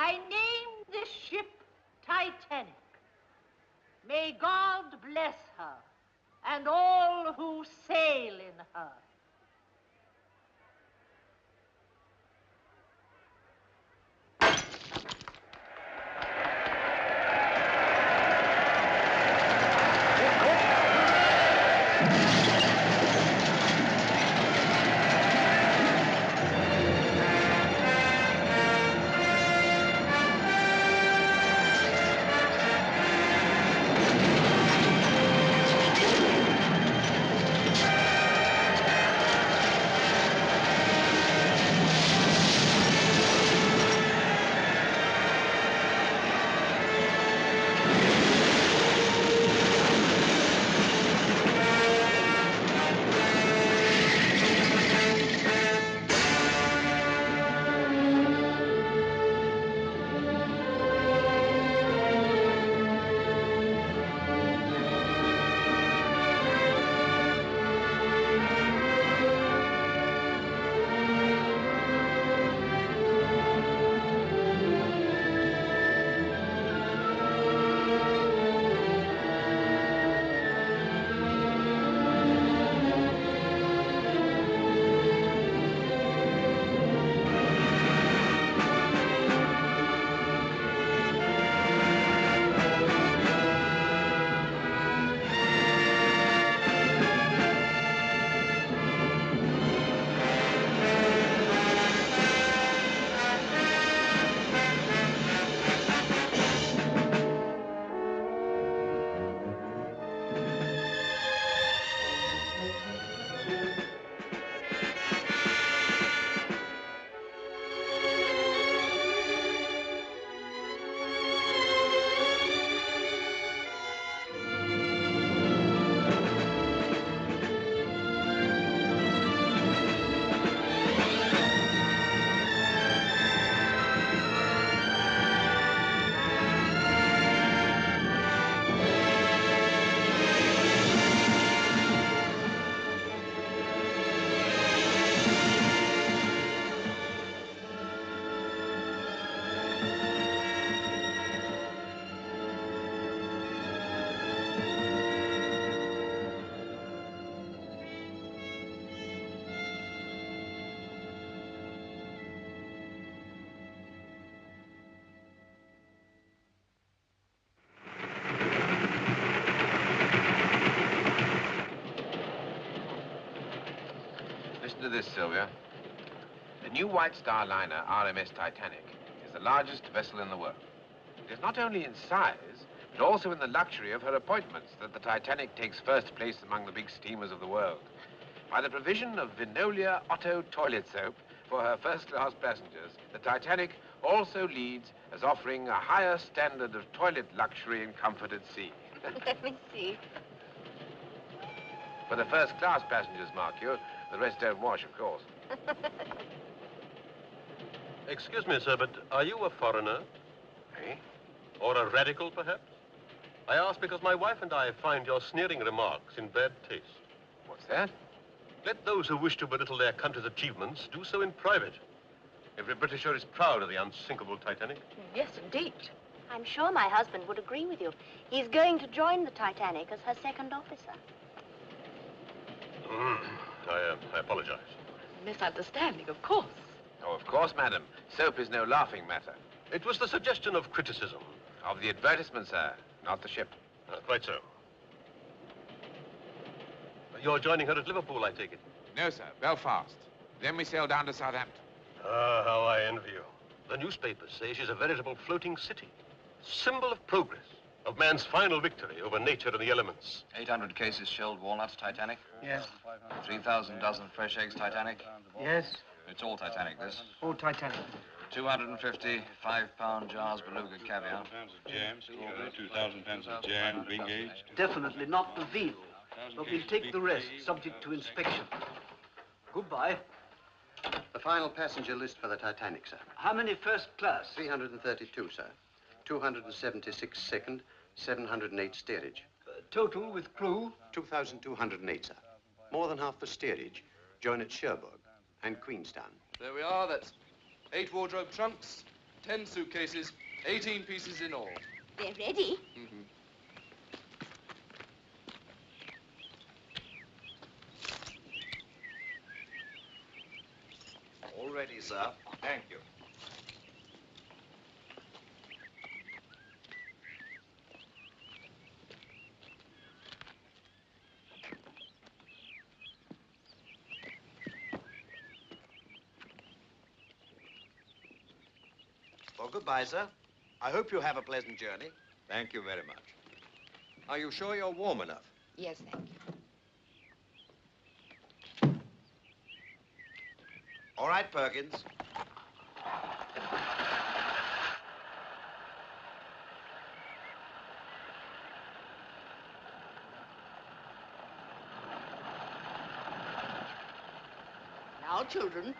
I name this ship Titanic. May God bless her and all who sail in her. Listen to this, Sylvia. The new White Star liner, RMS Titanic, is the largest vessel in the world. It is not only in size, but also in the luxury of her appointments that the Titanic takes first place among the big steamers of the world. By the provision of Vinolia Otto toilet soap for her first-class passengers, the Titanic also leads as offering a higher standard of toilet luxury and comfort at sea. Let me see. For the first-class passengers, mark you. The rest don't wash, of course. Excuse me, sir, but are you a foreigner? Eh? Or a radical, perhaps? I ask because my wife and I find your sneering remarks in bad taste. What's that? Let those who wish to belittle their country's achievements do so in private. Every Britisher is proud of the unsinkable Titanic. Yes, indeed. I'm sure my husband would agree with you. He's going to join the Titanic as her second officer. I apologize. Misunderstanding, of course. Oh, of course, madam. Soap is no laughing matter. It was the suggestion of criticism. Of the advertisement, sir, not the ship. Quite so. You're joining her at Liverpool, I take it? No, sir, Belfast. Then we sail down to Southampton. Ah, how I envy you. The newspapers say she's a veritable floating city. Symbol of progress, of man's final victory over nature and the elements. 800 cases shelled walnuts, Titanic? Yes. 3,000 dozen fresh eggs, Titanic? Yes. It's all Titanic, this. All Titanic. 250 5-pound jars beluga caviar. Pounds of jam, strawberry, 2,000 pounds of jam, being aged. Definitely not the veal, but we'll take the rest, subject to inspection. Goodbye. The final passenger list for the Titanic, sir. How many first class? 332, sir. 276 second, 708 steerage. Total with crew? 2,208, sir. More than half for steerage. Join at Cherbourg and Queenstown. There we are. That's 8 wardrobe trunks, 10 suitcases, 18 pieces in all. They're ready. Mm-hmm. All ready, sir. Thank you. Well, goodbye, sir. I hope you have a pleasant journey. Thank you very much. Are you sure you're warm enough? Yes, thank you. All right, Perkins. Now, children,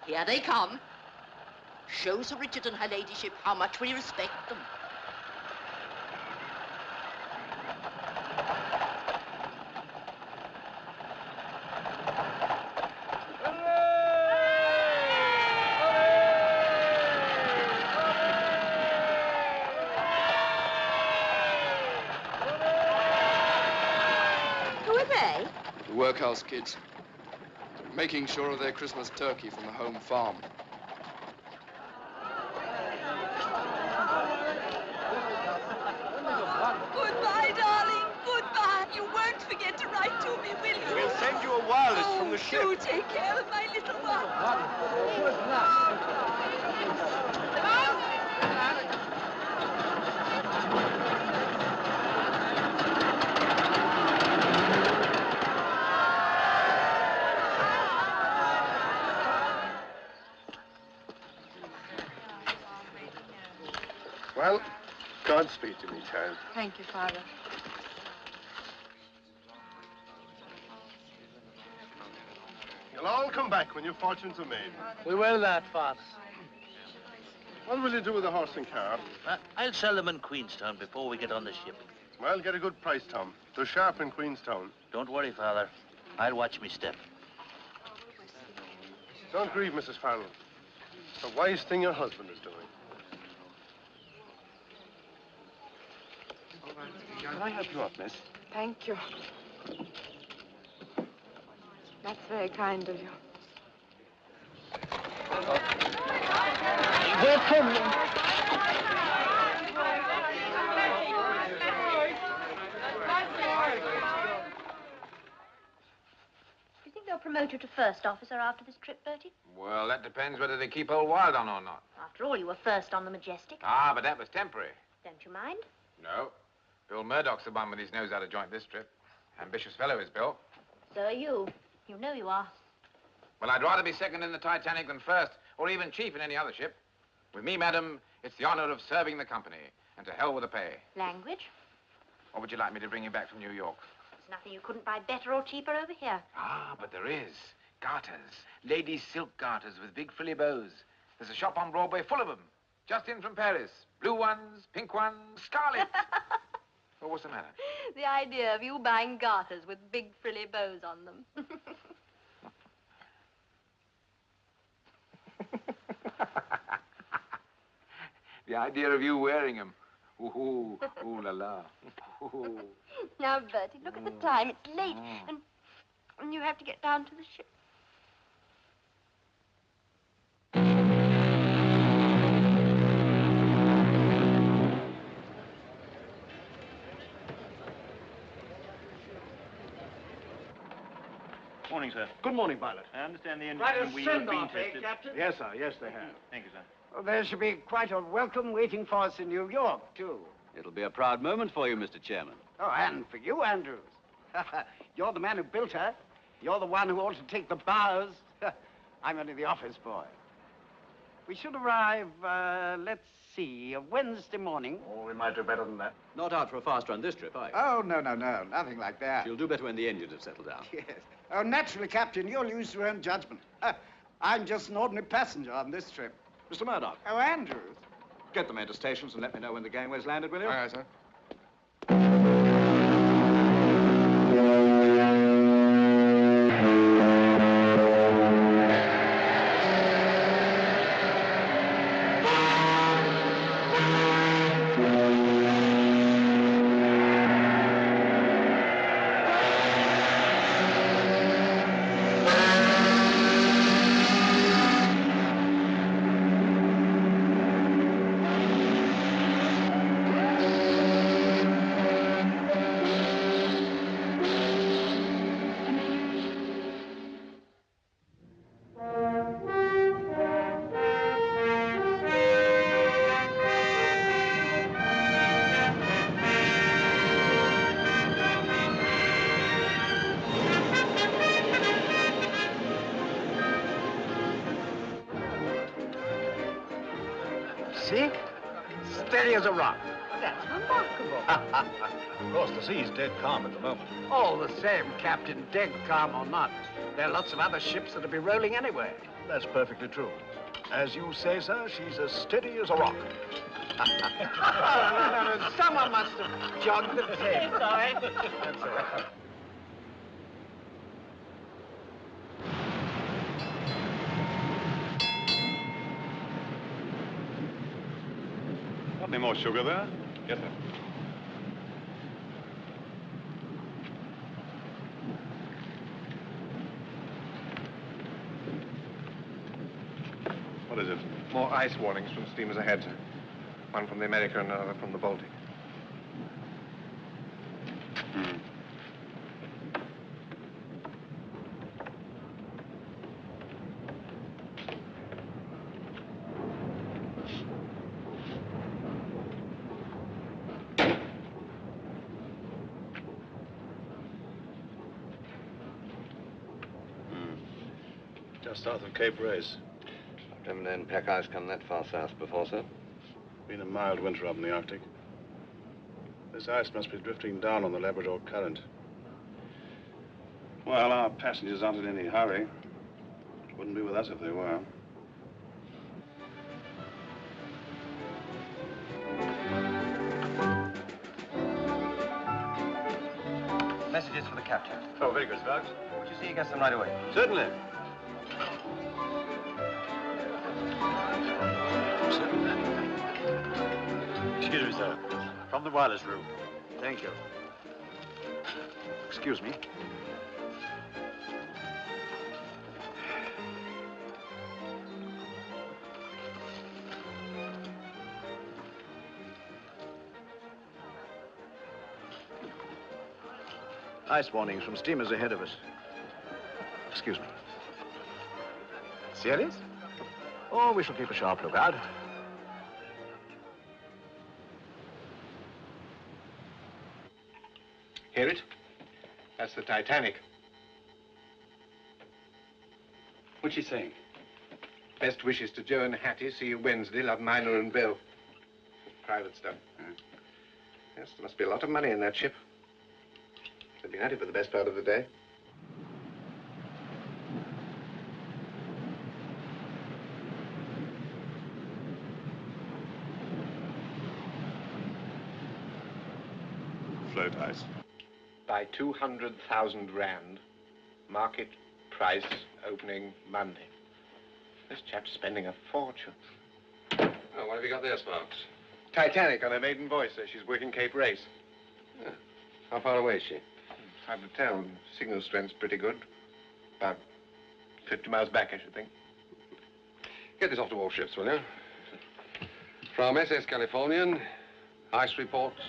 here they come. Show Sir Richard and her ladyship how much we respect them. Who are they? The workhouse kids. Making sure of their Christmas turkey from the home farm. Goodbye, darling. Goodbye. You won't forget to write to me, will you? We'll send you a wireless from the ship. Do take care of my little one. Well, Godspeed to me, child. Thank you, Father. You'll all come back when your fortunes are made. We will that, Father. What will you do with the horse and car? I'll sell them in Queenstown before we get on the ship. Well, get a good price, Tom. They're sharp in Queenstown. Don't worry, Father. I'll watch me step. Don't grieve, Mrs. Farrell. It's a wise thing your husband is doing. Can I help you up, miss? Thank you. That's very kind of you. They're coming. Do you think they'll promote you to first officer after this trip, Bertie? Well, that depends whether they keep old Wild on or not. After all, you were first on the Majestic. Ah, but that was temporary. Don't you mind? No. Bill Murdoch's the one with his nose out of joint this trip. Ambitious fellow is Bill. So are you. You know you are. Well, I'd rather be second in the Titanic than first, or even chief in any other ship. With me, madam, it's the honor of serving the company, and to hell with the pay. Language? Or would you like me to bring you back from New York? There's nothing you couldn't buy better or cheaper over here. Ah, but there is. Garters. Ladies' silk garters with big frilly bows. There's a shop on Broadway full of them. Just in from Paris. Blue ones, pink ones, scarlet. Well, what's the matter? The idea of you buying garters with big frilly bows on them. The idea of you wearing them. Ooh, ooh la la. Ooh. Now, Bertie, look at the time. It's late, and you have to get down to the ship. Morning, sir. Good morning, pilot. I understand the engine Quite a wheel have been send-off, tested. Captain? Yes, sir. Yes, they have. Thank you, sir. Well, there should be quite a welcome waiting for us in New York, too. It'll be a proud moment for you, Mr. Chairman. Oh, and for you, Andrews. You're the man who built her. You're the one who ought to take the bows. I'm only the office boy. We should arrive, let's see, Wednesday morning. Oh, we might do better than that. Not out for a fast run this trip, are you? Oh, no, nothing like that. You'll do better when the engines have settled down. Yes. Oh, naturally, Captain, you'll use your own judgment. I'm just an ordinary passenger on this trip. Mr. Murdoch, Oh, Andrews. get the men to stations and let me know when the gangway's landed, will you? Aye, aye, sir. See? Steady as a rock. That's remarkable. Of course, the sea's dead calm at the moment. All the same, Captain, dead calm or not, there are lots of other ships that'll be rolling anyway. That's perfectly true. As you say, sir, she's as steady as a rock. No. Someone must have jogged the tape. Sorry. That's all right. Got any more sugar there? Yes, sir. What is it? More ice warnings from steamers ahead, sir. One from the America and another from the Baltic. Just south of Cape Race. Never known pack ice come that far south before, sir. Been a mild winter up in the Arctic. This ice must be drifting down on the Labrador Current. Well, our passengers aren't in any hurry. Wouldn't be with us if they were. Messages for the captain. Oh, very good, Sparks. Would you see he gets them right away? Certainly. Excuse me, sir. From the wireless room. Thank you. Excuse me. Ice warnings from steamers ahead of us. Excuse me. Serious? Oh, we shall keep a sharp lookout. Hear it? That's the Titanic. What's she saying? Best wishes to Joe and Hattie. See you Wednesday. Love, Minor and Bill. Private stuff. Yes, there must be a lot of money in that ship. They've been at it for the best part of the day. Float ice. By 200,000 rand. Market price opening Monday. This chap's spending a fortune. Oh, what have you got there, Sparks? Titanic on her maiden voyage, so she's working Cape Race. Yeah. How far away is she? It's hard to tell. Signal strength's pretty good. About 50 miles back, I should think. Get this off to all ships, will you? From SS Californian, ice reports.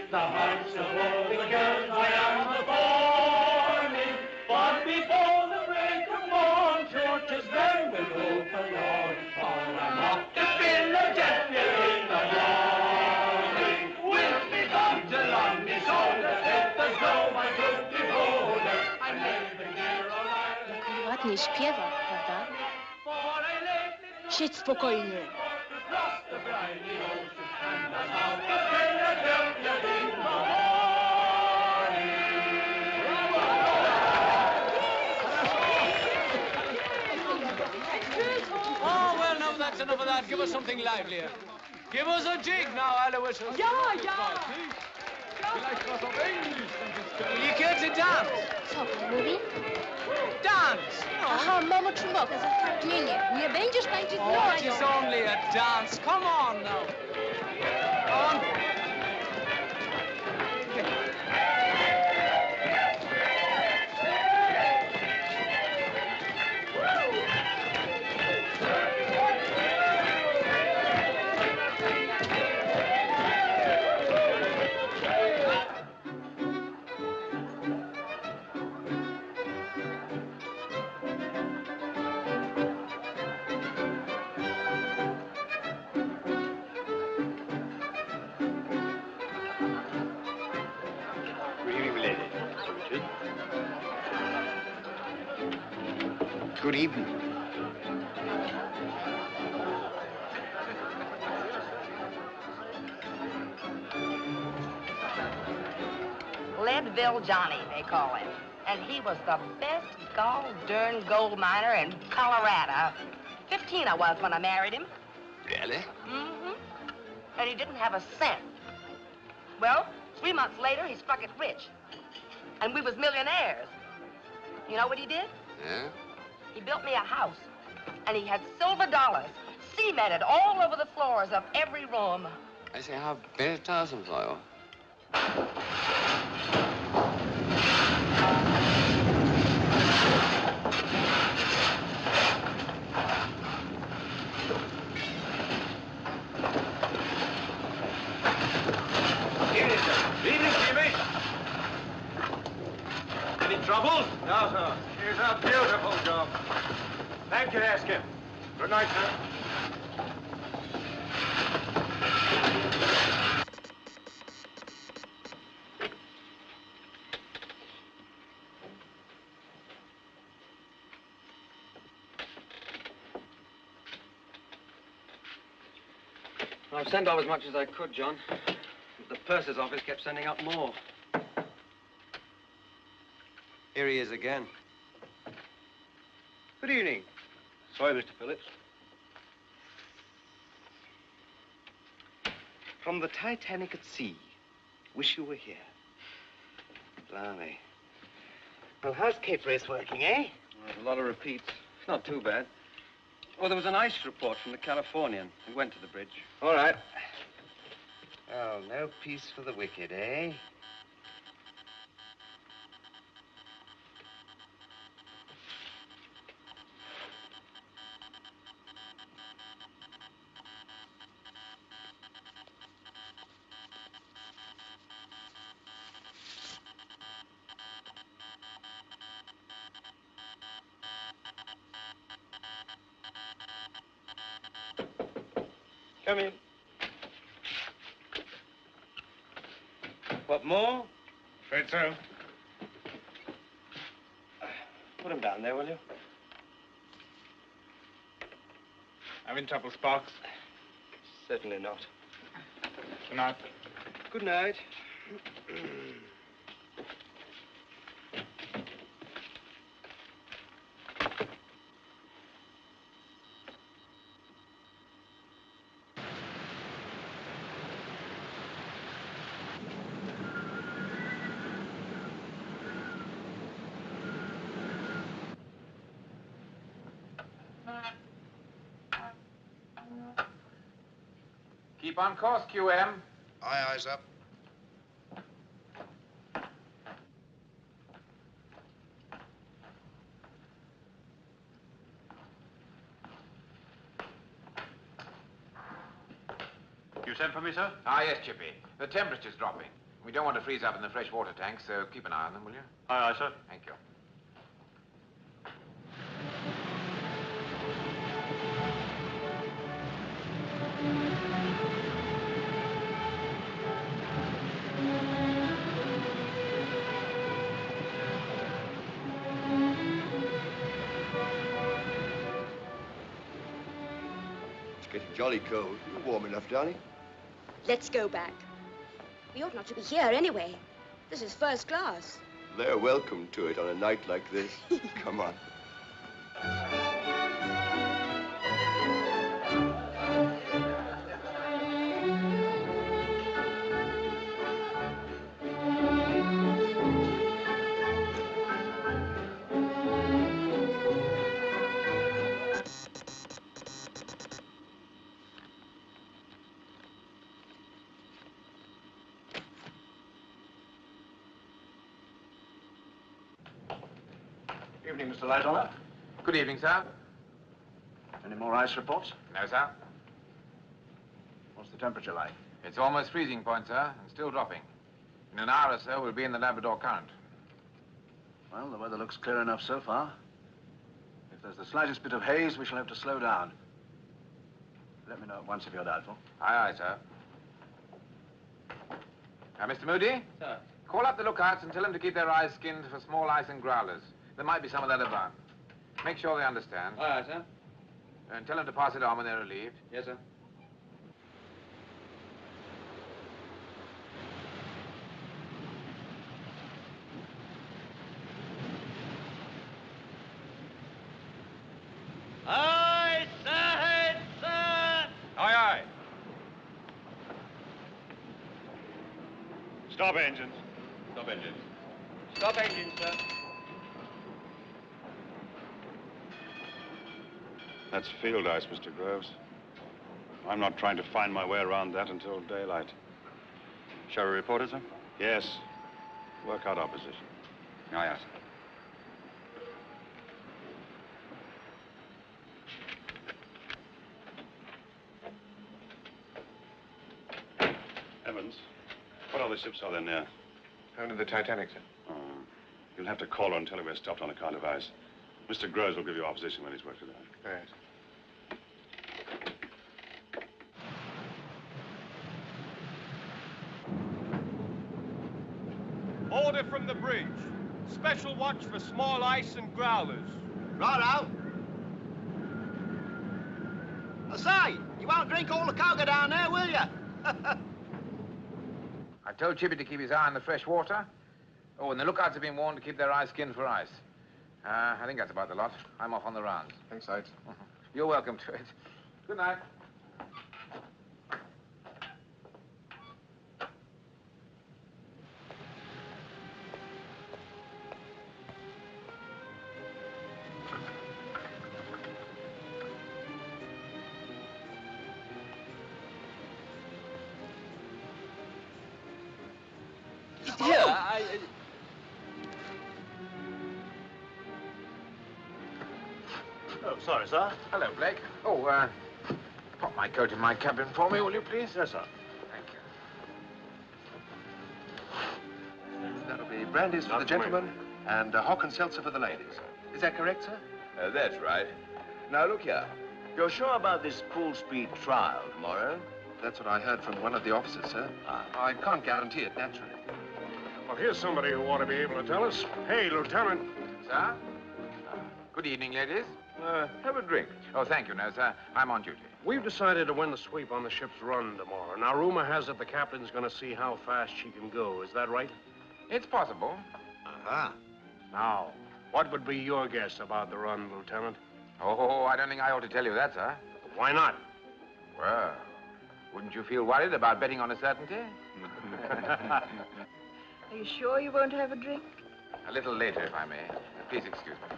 The hearts of all the girls I am a-forming. But before the break of morn, sure 'tis then we'll go forlorn. For I'm off to Philadelphia in the morning. With me come to long me shoulder, if there's no one could behold her. I'm living here all Ireland. Ładnie śpiewa, prawda? Siedź spokojnie. Across the briny ocean, and I'm out to Philadelphia in the morning. Oh, well, now that's enough of that. Give us something livelier. Give us a jig now, Alois. Ja, ja. Will you care to dance? Co pan mówi? Dance! Aha, mamo Czumboka, zatrudnienie. Nie będziesz tańczyć Oh, no, it is only a dance. Come on now. On. Good evening. Leadville Johnny, they call him. And he was the best gall-darn gold miner in Colorado. 15 I was when I married him. Really? Mm-hmm. And he didn't have a cent. Well, 3 months later, he struck it rich. And we was millionaires. You know what he did? Yeah? He built me a house. And he had silver dollars cemented all over the floors of every room. I say, how very tiresome for you. Evening, Jimmy. Any trouble? No, sir. Here's a beautiful job. Thank you, Haskell. Good night, sir. I've sent off as much as I could, John. The purser's office kept sending up more. Here he is again. Good evening. Sorry, Mr. Phillips. From the Titanic at sea. Wish you were here. Blimey. Well, how's Cape Race working, eh? Well, there's a lot of repeats. It's not too bad. Oh, there was an ice report from the Californian. We went to the bridge. All right. Well, no peace for the wicked, eh? Come in. What more? Afraid so. Put him down there, will you? Having trouble, Sparks? Certainly not. Good night. Good night. Keep on course, QM. Aye, eyes up. You sent for me, sir? Ah, yes, Chippy. The temperature's dropping. We don't want to freeze up in the fresh water tanks, so keep an eye on them, will you? Aye, aye, sir. Thank you. It's getting jolly cold. You're warm enough, darling. Let's go back. We ought not to be here anyway. This is first class. They're welcome to it on a night like this. Come on. Evening, Mr. Lightoller. Good evening, sir. Any more ice reports? No, sir. What's the temperature like? It's almost freezing point, sir, and still dropping. In an hour or so, we'll be in the Labrador Current. Well, the weather looks clear enough so far. If there's the slightest bit of haze, we shall have to slow down. Let me know at once if you're doubtful. Aye, aye, sir. Now, Mr. Moody? Sir. Call up the lookouts and tell them to keep their eyes skinned for small ice and growlers. There might be some of that about. Make sure they understand. Aye, aye, sir. And tell them to pass it on when they're relieved. Yes, sir. Aye, sir, sir. Aye, aye. Stop engines. Stop engines. Stop engine, sir. That's field ice, Mr. Groves. I'm not trying to find my way around that until daylight. Shall we report it, sir? Yes. Work out our position. Aye, aye, sir. Evans, what other ships are there near? Only the Titanic, sir. Oh. You'll have to call her and tell her we're stopped on account of ice. Mr. Groves will give you our position when he's worked it out. Yes. Order from the bridge. Special watch for small ice and growlers. Righto. I say, you won't drink all the cocoa down there, will you? I told Chippy to keep his eye on the fresh water. Oh, and the lookouts have been warned to keep their eyes skinned for ice. I think that's about the lot. I'm off on the rounds. Thanks, Sides. You're welcome to it. Good night. Yeah, Oh, sorry, sir. Hello, Blake. Oh, pop my coat in my cabin for me, will you, please? Yes, sir. Thank you. That'll be brandies for the gentlemen and hock and seltzer for the ladies. Is that correct, sir? That's right. Now, look here. You're sure about this full-speed trial tomorrow? That's what I heard from one of the officers, sir. I can't guarantee it, naturally. Well, here's somebody who ought to be able to tell us. Hey, Lieutenant. Sir? Good evening, ladies. Have a drink. Oh, thank you, no, sir. I'm on duty. We've decided to win the sweep on the ship's run tomorrow. Now, rumor has it the captain's going to see how fast she can go. Is that right? It's possible. Uh-huh. Now, what would be your guess about the run, Lieutenant? Oh, I don't think I ought to tell you that, sir. Why not? Well, wouldn't you feel worried about betting on a certainty? Are you sure you won't have a drink? A little later, if I may. Please excuse me.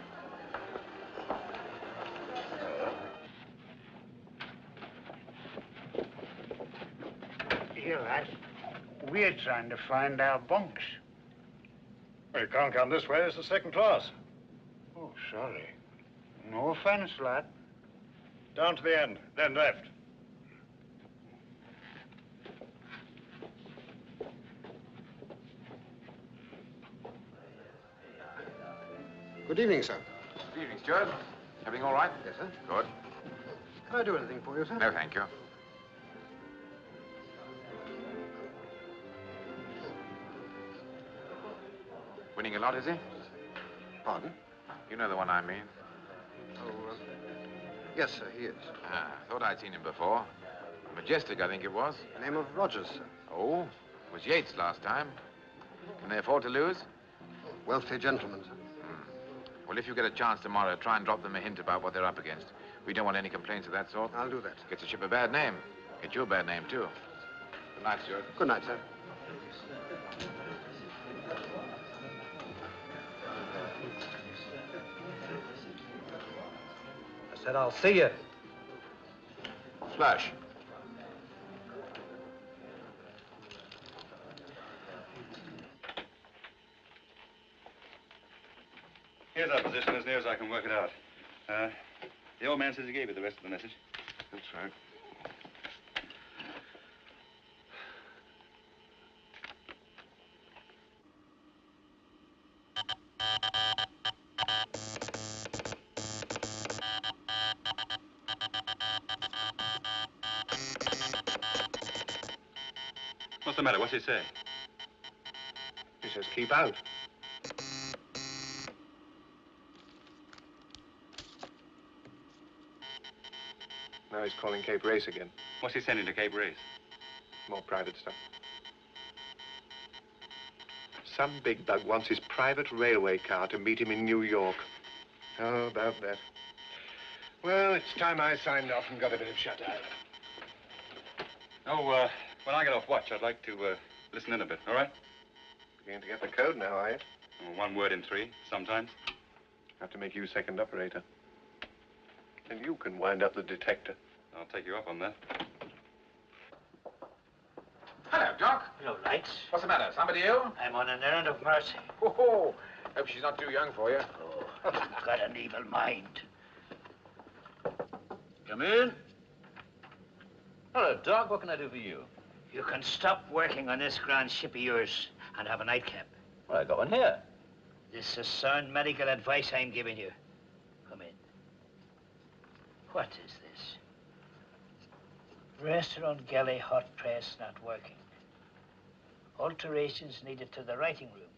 Here, lad. We're trying to find our bunks. Well, you can't come this way. It's the second class. Oh, sorry. No offense, lad. Down to the end, then left. Good evening, sir. Good evening, Steward. Everything all right? Yes, sir. Good. Can I do anything for you, sir? No, thank you. Winning a lot, is he? Pardon? You know the one I mean. Oh, yes, sir, he is. Thought I'd seen him before. Majestic, I think it was. The name of Rogers, sir. Oh, was Yates last time. Can they afford to lose? Wealthy gentleman, sir. Well, if you get a chance tomorrow, try and drop them a hint about what they're up against. We don't want any complaints of that sort. I'll do that. Gets the ship a bad name. Get you a bad name, too. Good night, Steward. Good night, sir. I said I'll see you. Flash. Here's our position as near as I can work it out. The old man says he gave you the rest of the message. That's right. What's the matter? What's he say? He says keep out. Now he's calling Cape Race again. What's he sending to Cape Race? More private stuff. Some big bug wants his private railway car to meet him in New York. How about that? Well, it's time I signed off and got a bit of shut-eye. Oh, when I get off watch, I'd like to listen in a bit, all right? Beginning to get the code now, are you? Oh, 1 word in 3, sometimes. Have to make you second operator. And you can wind up the detector. I'll take you up on that. Hello, Doc. Hello, Lights. What's the matter? Somebody ill? I'm on an errand of mercy. Oh, hope she's not too young for you. Oh, you've got an evil mind. Come in. Hello, Doc. What can I do for you? You can stop working on this grand ship of yours and have a nightcap. Well, I got one here. This is sound medical advice I'm giving you. Come in. What is this? Restaurant galley hot press not working. Alterations needed to the writing room.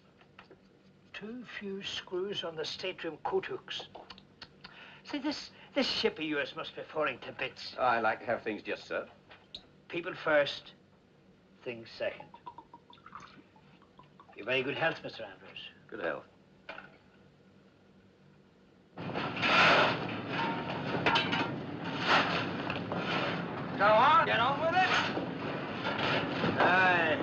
Too few screws on the stateroom coat hooks. See, this ship of yours must be falling to bits. I like to have things just so. People first, things second. Your very good health, Mr. Andrews. Good health. Go on. Get on with it. Aye.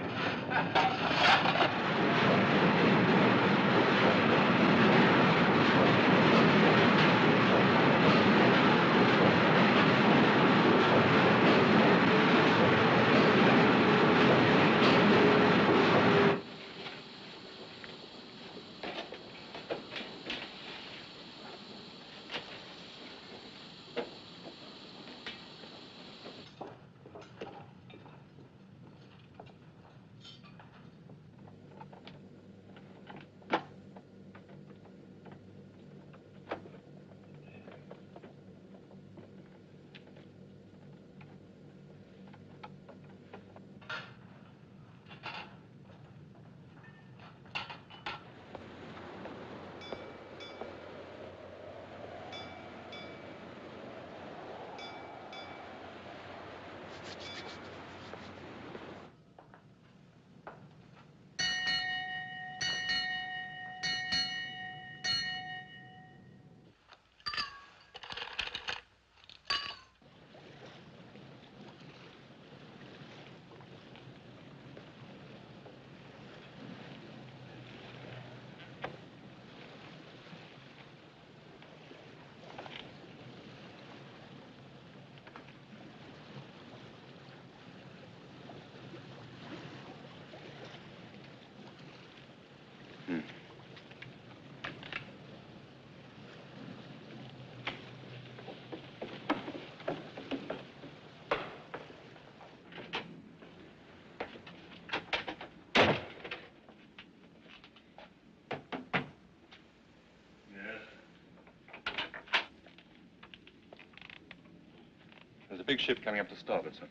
There's a big ship coming up to starboard, sir.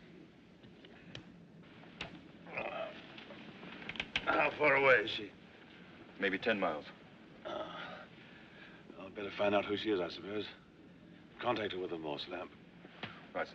How far away is she? Maybe 10 miles. I'll better find out who she is, I suppose. Contact her with a Morse lamp. Right, sir.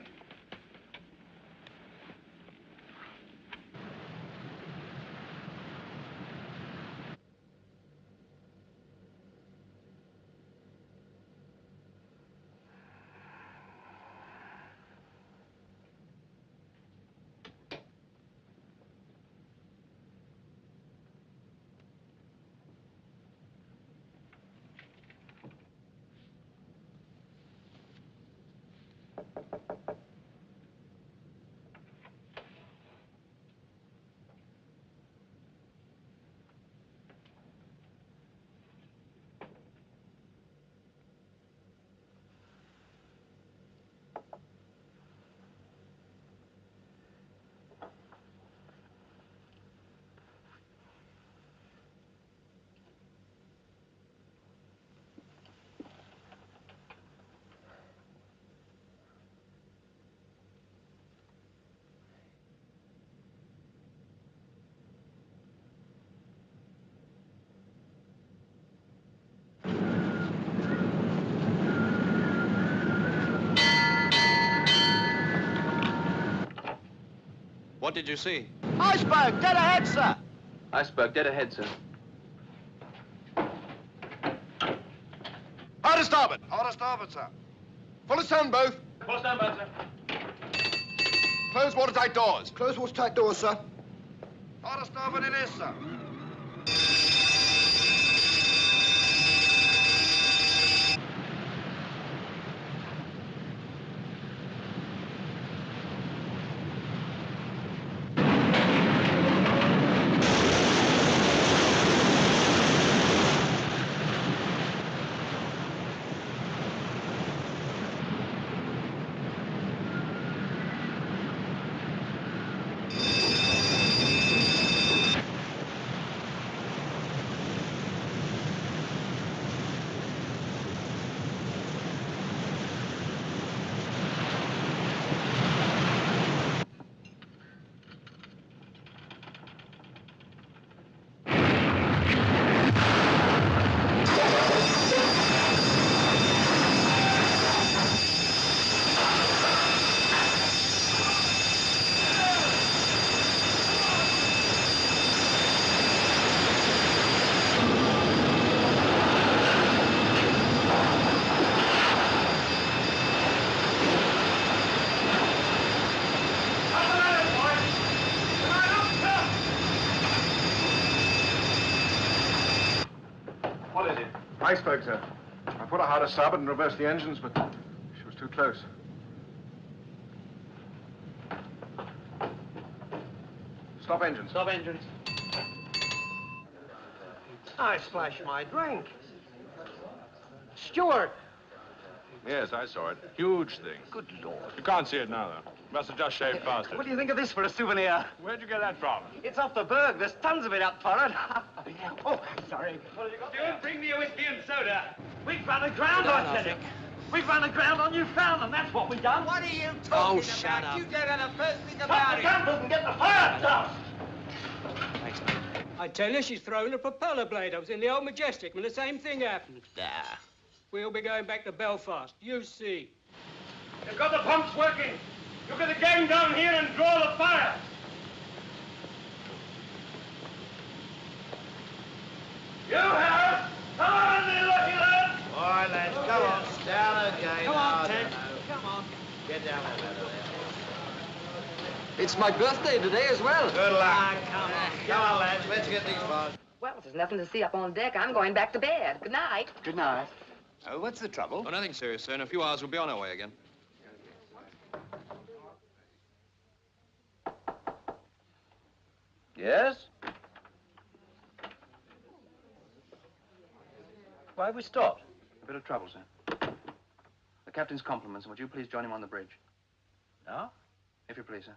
What did you see? Iceberg, dead ahead, sir. Iceberg, dead ahead, sir. Hard to starboard. Hard to starboard, sir. Full astern, both. Full astern, both, sir. Close watertight doors. Close watertight doors, sir. Hard to starboard it is, sir. What is it? Iceberg, sir. I put her hard to starboard and reversed the engines, but she was too close. Stop engines. Stop engines. I splashed my drink. Stewart. Yes, I saw it. Huge thing. Good Lord. You can't see it now, though. Must have just shaved past it. What do you think of this for a souvenir? Where'd you get that from? It's off the berg. There's tons of it up for it. Oh, sorry. Stewart, bring me a whiskey and soda. We've run aground on Titanic. We've run aground on Newfoundland. That's what we've done. What are you talking about? shut up. You don't know the first thing Shut about the it. gun and get the fire dust. Thanks, mate. I tell you, she's thrown a propeller blade. I was in the old Majestic when the same thing happened. Ah. We'll be going back to Belfast. You see. You've got the pumps working. You get the gang down here and draw the fire. You have. Come on, you lucky lad. All right, lads, come on. Down again. Come on, Oh, Ted. no. Come on. Get down there, ladder there. It's my birthday today as well. Good luck. Come on. Come on, lads. Let's get these bars. Well, there's nothing to see up on deck. I'm going back to bed. Good night. Good night. Oh, what's the trouble? Oh, nothing serious, sir. In a few hours, we'll be on our way again. Yes? Why have we stopped? A bit of trouble, sir. The captain's compliments, and would you please join him on the bridge? No? If you please, sir.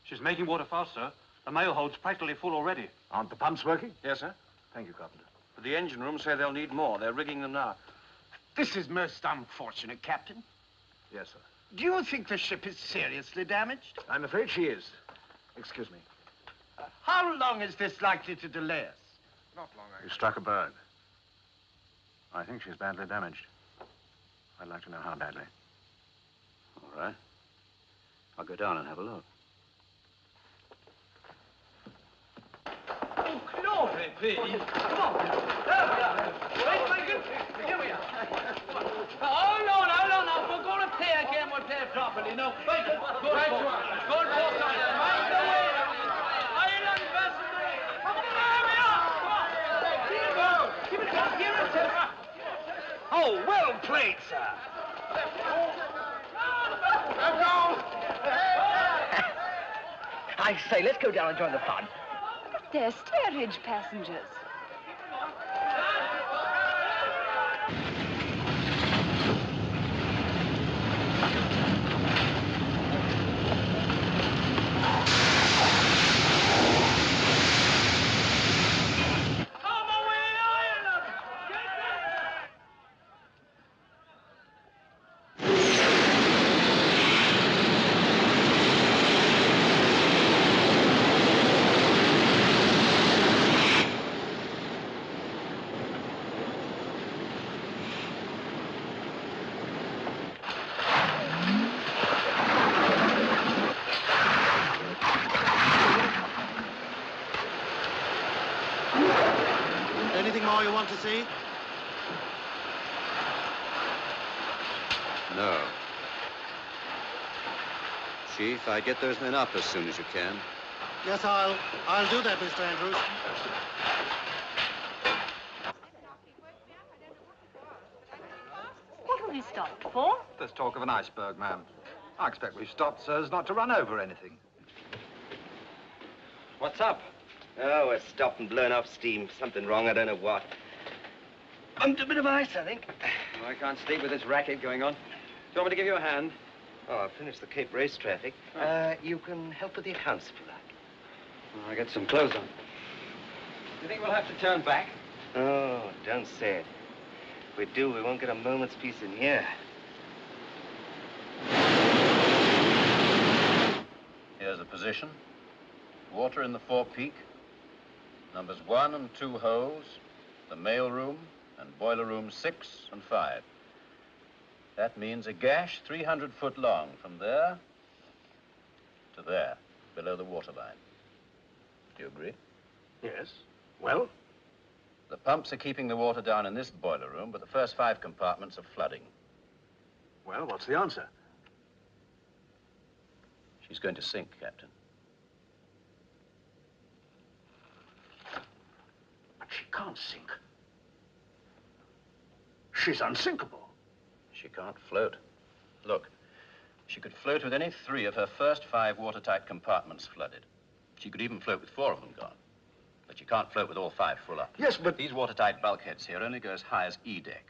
She's making water fast, sir. The mail hold's practically full already. Aren't the pumps working? Yes, sir. Thank you, Carpenter. But the engine room say they'll need more. They're rigging them now. This is most unfortunate, Captain. Yes, sir. Do you think the ship is seriously damaged? I'm afraid she is. Excuse me. How long is this likely to delay us? Not long, We struck a berg. I think she's badly damaged. I'd like to know how badly. All right. I'll go down and have a look. Oh, glory be. Come on. There we are. Wait, Lincoln. Here we are. Hold on. Now, we're going to play again. We'll play properly. No, wait. Good for it. Good for it. Mind the way. Island vessel. Come on. There we are. Come on. Keep it down. Here it is. Oh, well played, sir. I say, let's go down and join the fun. They're steerage passengers. all you want to see? No. Chief, I'd get those men up as soon as you can. Yes, I'll do that, Mr. Andrews. What have we stopped for? There's talk of an iceberg, ma'am. I expect we've stopped so as not to run over anything. What's up? Oh, we're stopped and blown off steam. Something wrong, I don't know what. Bumped a bit of ice, I think. I can't sleep with this racket going on. Do you want me to give you a hand? Oh, I'll finish the Cape Race traffic. You can help with the accounts if you like. I'll get some clothes on. Do you think we'll have to turn back? Oh, don't say it. If we do, we won't get a moment's peace in here. Here's the position. Water in the forepeak. Numbers 1 and 2 holes. The mail room and boiler rooms 6 and 5. That means a gash 300 foot long from there to there, below the waterline. Do you agree? Yes. Well? The pumps are keeping the water down in this boiler room, but the first 5 compartments are flooding. Well, what's the answer? She's going to sink, Captain. But she can't sink. She's unsinkable. She can't float. Look, she could float with any 3 of her first 5 watertight compartments flooded. She could even float with 4 of them gone. But she can't float with all 5 full up. Yes, but... These watertight bulkheads here only go as high as E deck.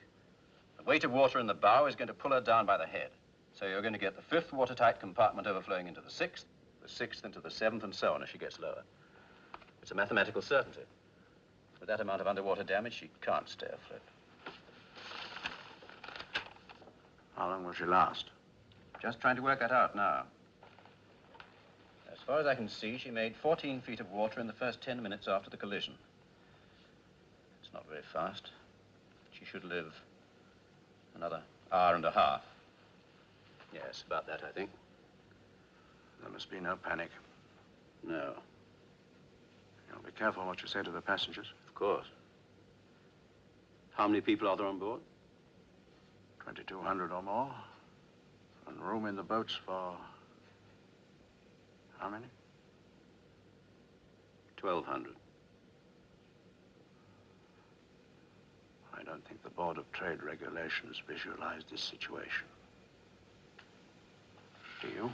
The weight of water in the bow is going to pull her down by the head. So you're going to get the 5th watertight compartment overflowing into the 6th, the 6th into the 7th, and so on as she gets lower. It's a mathematical certainty. With that amount of underwater damage, she can't stay afloat. How long will she last? Just trying to work that out now. As far as I can see, she made 14 feet of water in the first 10 minutes after the collision. It's not very fast. She should live another hour and a half. Yes, about that, I think. There must be no panic. No. You'll be careful what you say to the passengers. Of course. How many people are there on board? 2,200 or more. And room in the boats for... how many? 1,200. I don't think the Board of Trade Regulations visualized this situation. Do you?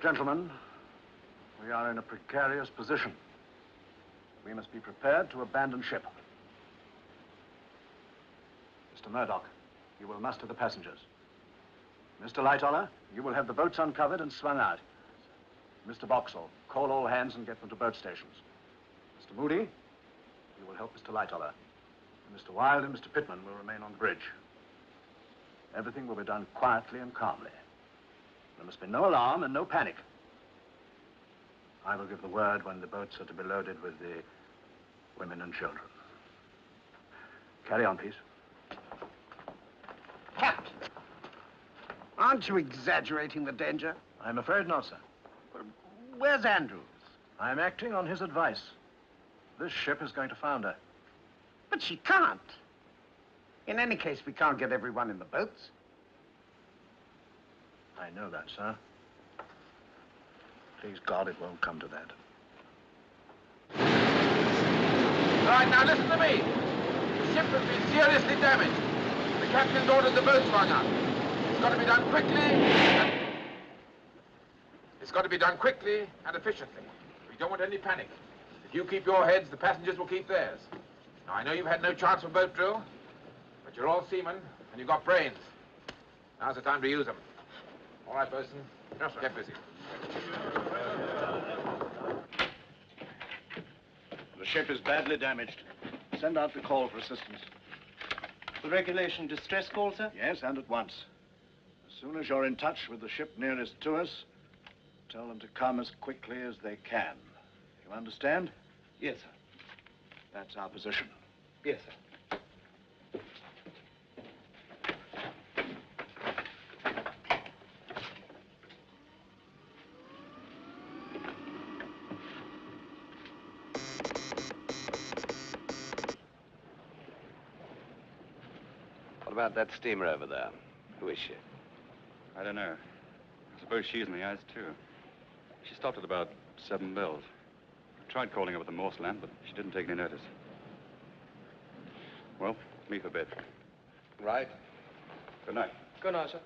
Gentlemen, we are in a precarious position. We must be prepared to abandon ship. Mr. Murdoch, you will muster the passengers. Mr. Lightoller, you will have the boats uncovered and swung out. Mr. Boxall, call all hands and get them to boat stations. Mr. Moody, you will help Mr. Lightoller. And Mr. Wilde and Mr. Pittman will remain on the bridge. Everything will be done quietly and calmly. There must be no alarm and no panic. I will give the word when the boats are to be loaded with the women and children. Carry on, please. Captain, aren't you exaggerating the danger? I'm afraid not, sir. Where's Andrews? I'm acting on his advice. This ship is going to founder. But she can't. In any case, we can't get everyone in the boats. I know that, sir. Please God, it won't come to that. All right, now listen to me. The ship has been seriously damaged. The captain's ordered the boat swung out. It's got to be done quickly. It's got to be done quickly and efficiently. We don't want any panic. If you keep your heads, the passengers will keep theirs. Now, I know you've had no chance for boat drill, but you're all seamen, And you've got brains. Now's the time to use them. All right, Bosun. Yes, sir. Get busy. The ship is badly damaged. Send out the call for assistance. The regulation distress call, sir? Yes, and at once. As soon as you're in touch with the ship nearest to us, tell them to come as quickly as they can. You understand? Yes, sir. That's our position. Yes, sir. What about that steamer over there? Who is she? I don't know. I suppose she's in the eyes, too. She stopped at about 7 bells. I tried calling over the Morse land, but she didn't take any notice. Well, me for bed. Right. Good night. Good night, sir.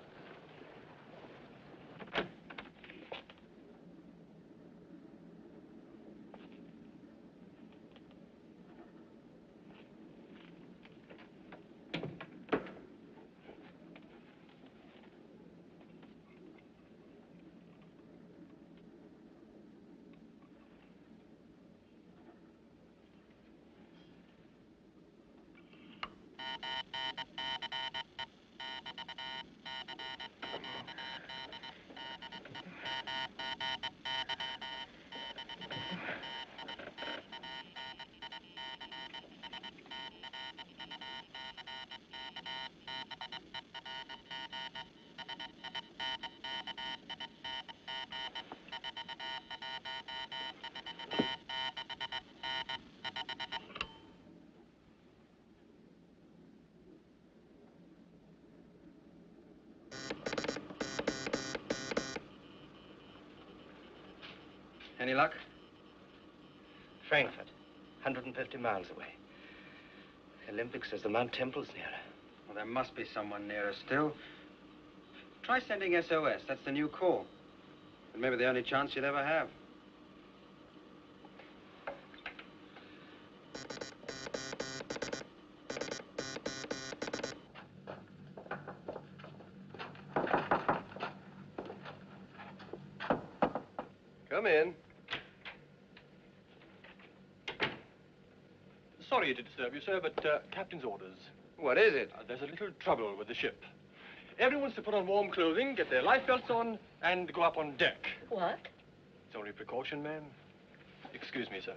Any luck? Frankfurt, 150 miles away. The Olympic says the Mount Temple's nearer. Well, there must be someone nearer still. Try sending SOS. That's the new call. And maybe the only chance you'll ever have. Come in. Sorry to disturb you, sir, but captain's orders. What is it? There's a little trouble with the ship. Everyone's to put on warm clothing, get their life belts on, and go up on deck. What? It's only precaution, ma'am. Excuse me, sir.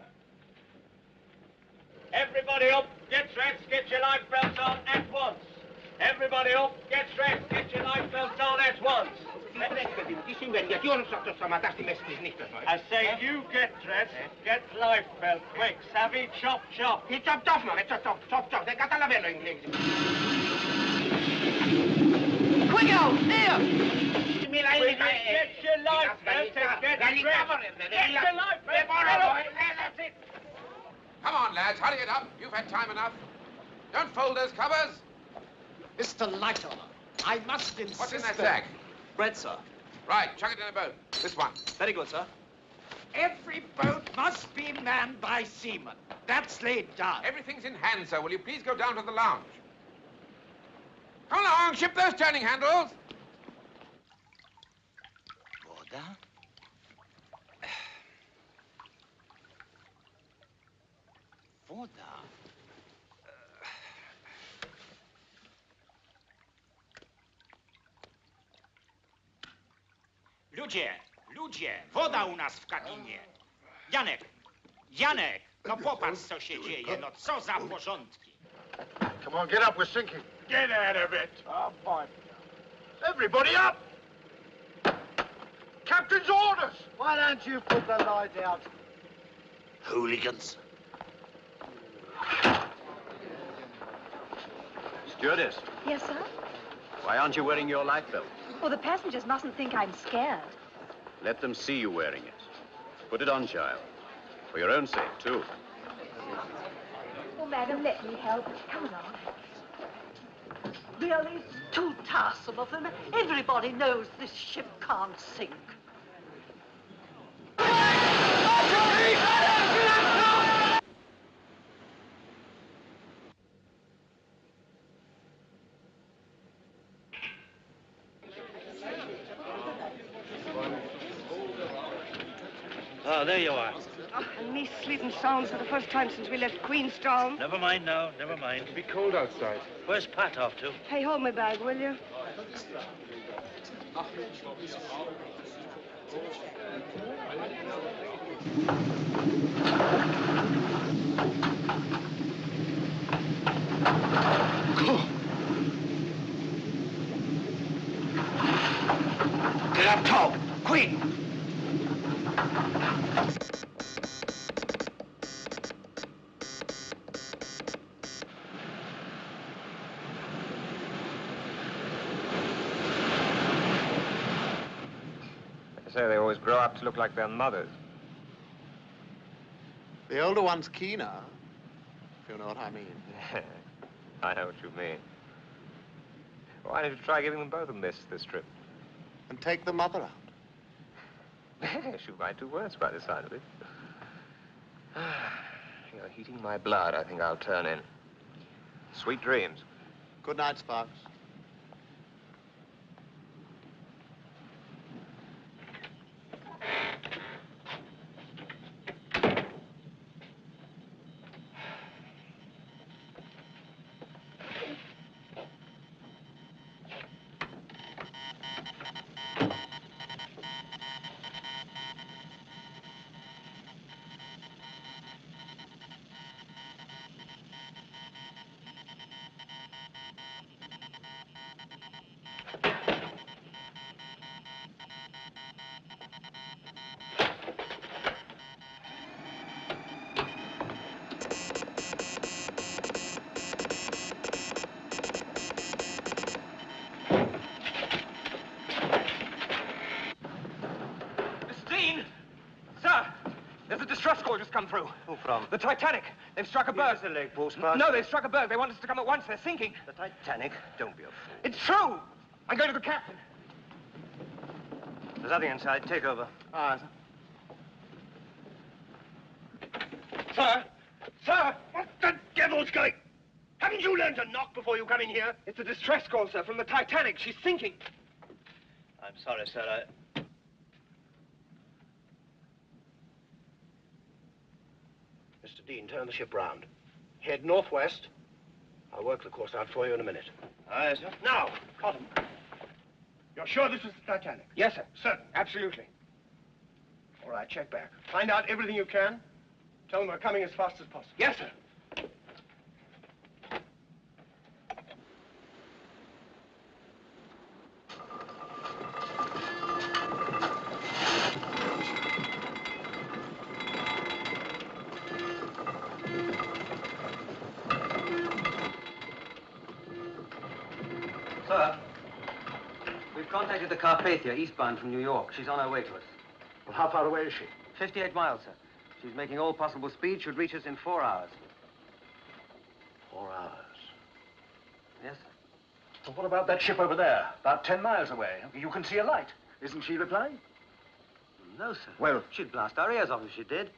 Everybody up, get dressed, get your life belts on at once. Everybody up, get dressed, get your life belts on at once. I say you get dressed, get life belt, quick, savvy, chop, chop. Chop, chop, no, chop, chop. They got a lavello in inglese. Quick out, here! Get your life belt and get dressed. Get your life belt. That's it. Come on, lads, hurry it up. You've had time enough. Don't fold those covers. Mr. Lightoller, I must insist. What's in that sack? Bread, sir. Right, chuck it in a boat. This one. Very good, sir. Every boat must be manned by seamen. That's laid down. Everything's in hand, sir. Will you please go down to the lounge? Come along, ship those turning handles. Voda? Voda? Ludzie, woda u nas w kabinie. Janek, no popatrz, co się dzieje, no co za porządki. Come on, get up, we're sinking. Get out of it. Oh, boy. Everybody up! Captain's orders! Why don't you put the light out? Hooligans. Stewardess, Yes, sir? why aren't you wearing your life belt? Well, the passengers mustn't think I'm scared. Let them see you wearing it. Put it on, child. For your own sake, too. Oh, madam, let me help. Come along. Really? It's too tiresome of them. Everybody knows this ship can't sink. So, there you are. Oh, and me sleeping sound for the first time since we left Queenstown. Never mind now, never mind. It'll be cold outside. Where's Pat off to? Hey, hold my bag, will you? Get up top, quick! They say they always grow up to look like their mothers. The older one's keener, if you know what I mean. I know what you mean. Why don't you try giving them both of them this trip? And take the mother out. Shoot my 2 words by the side of it. You're heating my blood. I think I'll turn in. Sweet dreams. Good night, Sparks. Come through. Who from? The Titanic. They've struck a berg. Is this a leg post, Sparks? No, they've struck a berg. They want us to come at once. They're sinking. The Titanic? Don't be a fool. It's true. I'm going to the captain. There's nothing inside. Take over. Ah, Sir! Sir! What the devil's going? Haven't you learned to knock before you come in here? It's a distress call, sir, from the Titanic. She's sinking. I'm sorry, sir. Mr. Dean, turn the ship round. Head northwest. I'll work the course out for you in a minute. Aye, sir. Now, Cotton. You're sure this is the Titanic? Yes, sir. Certain. Absolutely. All right, check back. Find out everything you can. Tell them we're coming as fast as possible. Yes, sir. Sir, we've contacted the Carpathia, eastbound from New York. She's on her way to us. Well, how far away is she? 58 miles, sir. She's making all possible speed. Should reach us in 4 hours. 4 hours. Yes? Well, what about that ship over there? About 10 miles away. You can see a light. Isn't she replying? No, sir. Well, she'd blast our ears off if she did.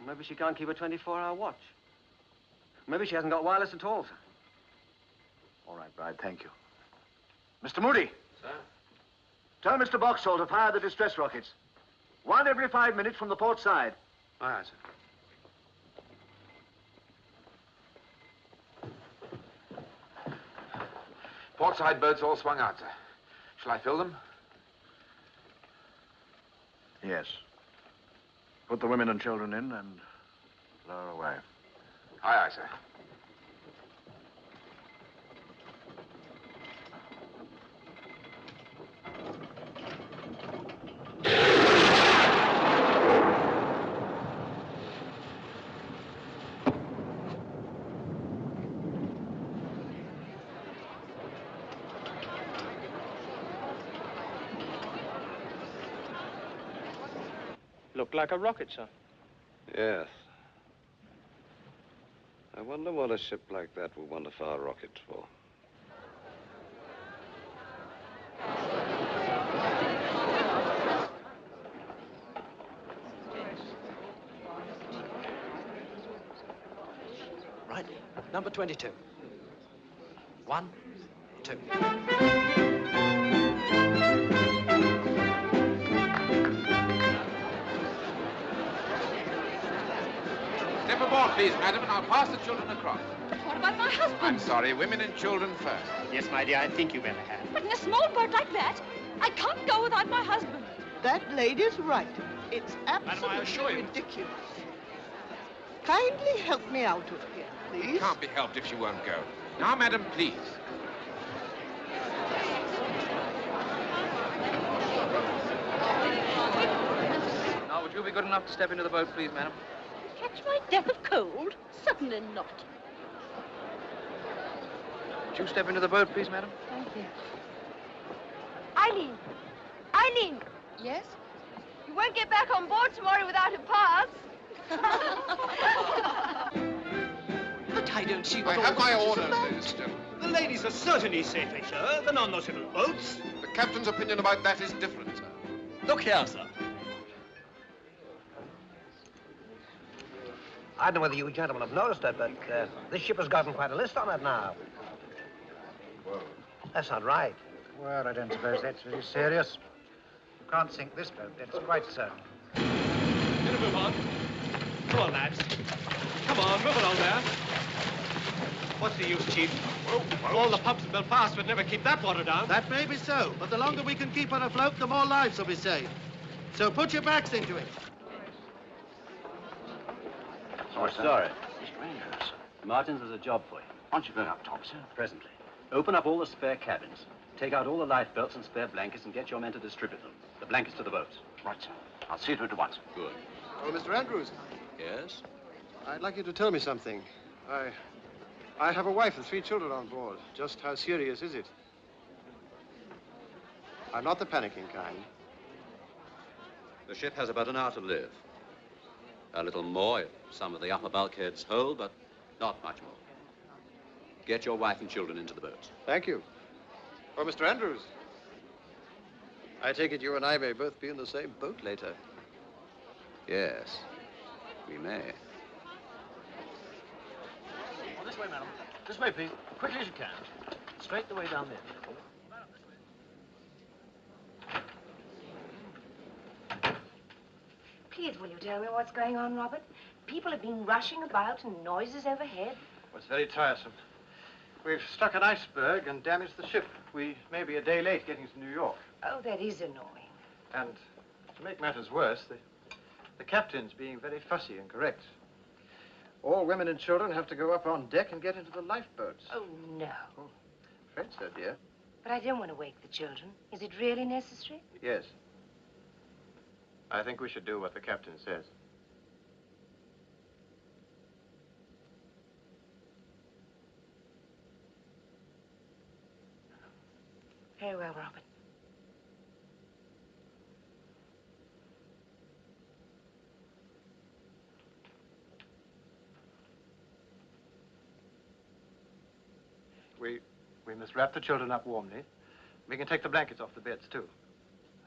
Maybe she can't keep a 24-hour watch. Maybe she hasn't got wireless at all, sir. all right, Bride, thank you. Mr. Moody. Sir? Tell Mr. Boxall to fire the distress rockets. 1 every 5 minutes from the port side. Aye, aye, sir. Port side boats all swung out, sir. Shall I fill them? Yes. Put the women and children in and lower away. Aye, aye, sir. Looked like a rocket, sir. Yes. I wonder what a ship like that would want to fire rockets for. Right. Number 22. 1, 2. Step aboard, please, madam, and I'll pass the children across. What about my husband? I'm sorry, women and children first. Yes, my dear, I think you better have. But in a small boat like that, I can't go without my husband. That lady's right. It's absolutely ridiculous. Kindly help me out of here, please. It can't be helped if she won't go. Now, madam, please. Now, would you be good enough to step into the boat, please, madam? Catch my death of cold? Certainly not. Would you step into the boat, please, madam? Thank you. Eileen! Eileen! Yes? You won't get back on board tomorrow without a pass. But I don't see I what all have my this is orders, about. ladies and gentlemen. The ladies are certainly safely, sir. They're not on those little boats. The captain's opinion about that is different, sir. Look here, sir. I don't know whether you gentlemen have noticed it, but this ship has gotten quite a list on it now. That's not right. Well, I don't suppose that's very serious. You can't sink this boat, that's quite certain. Gonna move on. Come on, lads. Come on, move along there. What's the use, Chief? All the pumps in Belfast would never keep that water down. That may be so, but the longer we can keep her afloat, the more lives will be saved. So put your backs into it. Sorry. Mr. Andrews, Martins has a job for you. Why don't you bring up top, sir? Presently. Open up all the spare cabins. Take out all the lifebelts and spare blankets and get your men to distribute them. The blankets to the boats. Right, sir. I'll see to it at once. Good. Oh, Mr. Andrews. Yes? I'd like you to tell me something. I have a wife and 3 children on board. Just how serious is it? I'm not the panicking kind. The ship has about an hour to live. A little more if some of the upper bulkheads hold, but not much more. Get your wife and children into the boats. Thank you. Oh, Mr. Andrews. I take it you and I may both be in the same boat later. Yes, we may. Oh, this way, madam. This way, please. Quickly as you can. Straight the way down there. Please, will you tell me what's going on, Robert? People have been rushing about and noises overhead. Well, it's very tiresome. We've struck an iceberg and damaged the ship. We may be a day late getting to New York. Oh, that is annoying. And to make matters worse, the captain's being very fussy and correct. All women and children have to go up on deck and get into the lifeboats. Oh, no. Afraid so, dear. But I don't want to wake the children. Is it really necessary? Yes. I think we should do what the captain says. Very well, Robert. We must wrap the children up warmly. We can take the blankets off the beds, too.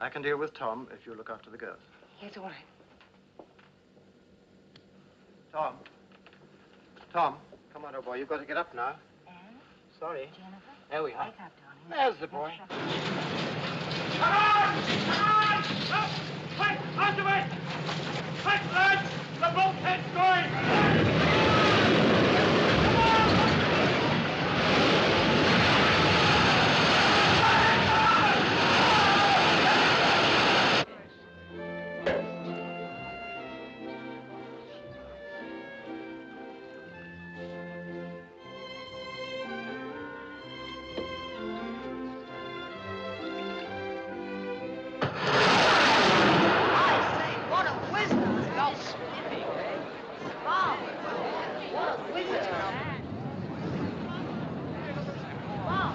I can deal with Tom if you look after the girls. Yes, all right. Tom, come on, old boy. You've got to get up now. Anne? Sorry. Jennifer? There we are. Wake up, darling. There's the boy. Come on! Come on! Up! Quick! Out of it! Quick, lads! The bulkhead's going! What a whiz! Y'all sniffing, eh? Mom! What a whiz! Mom!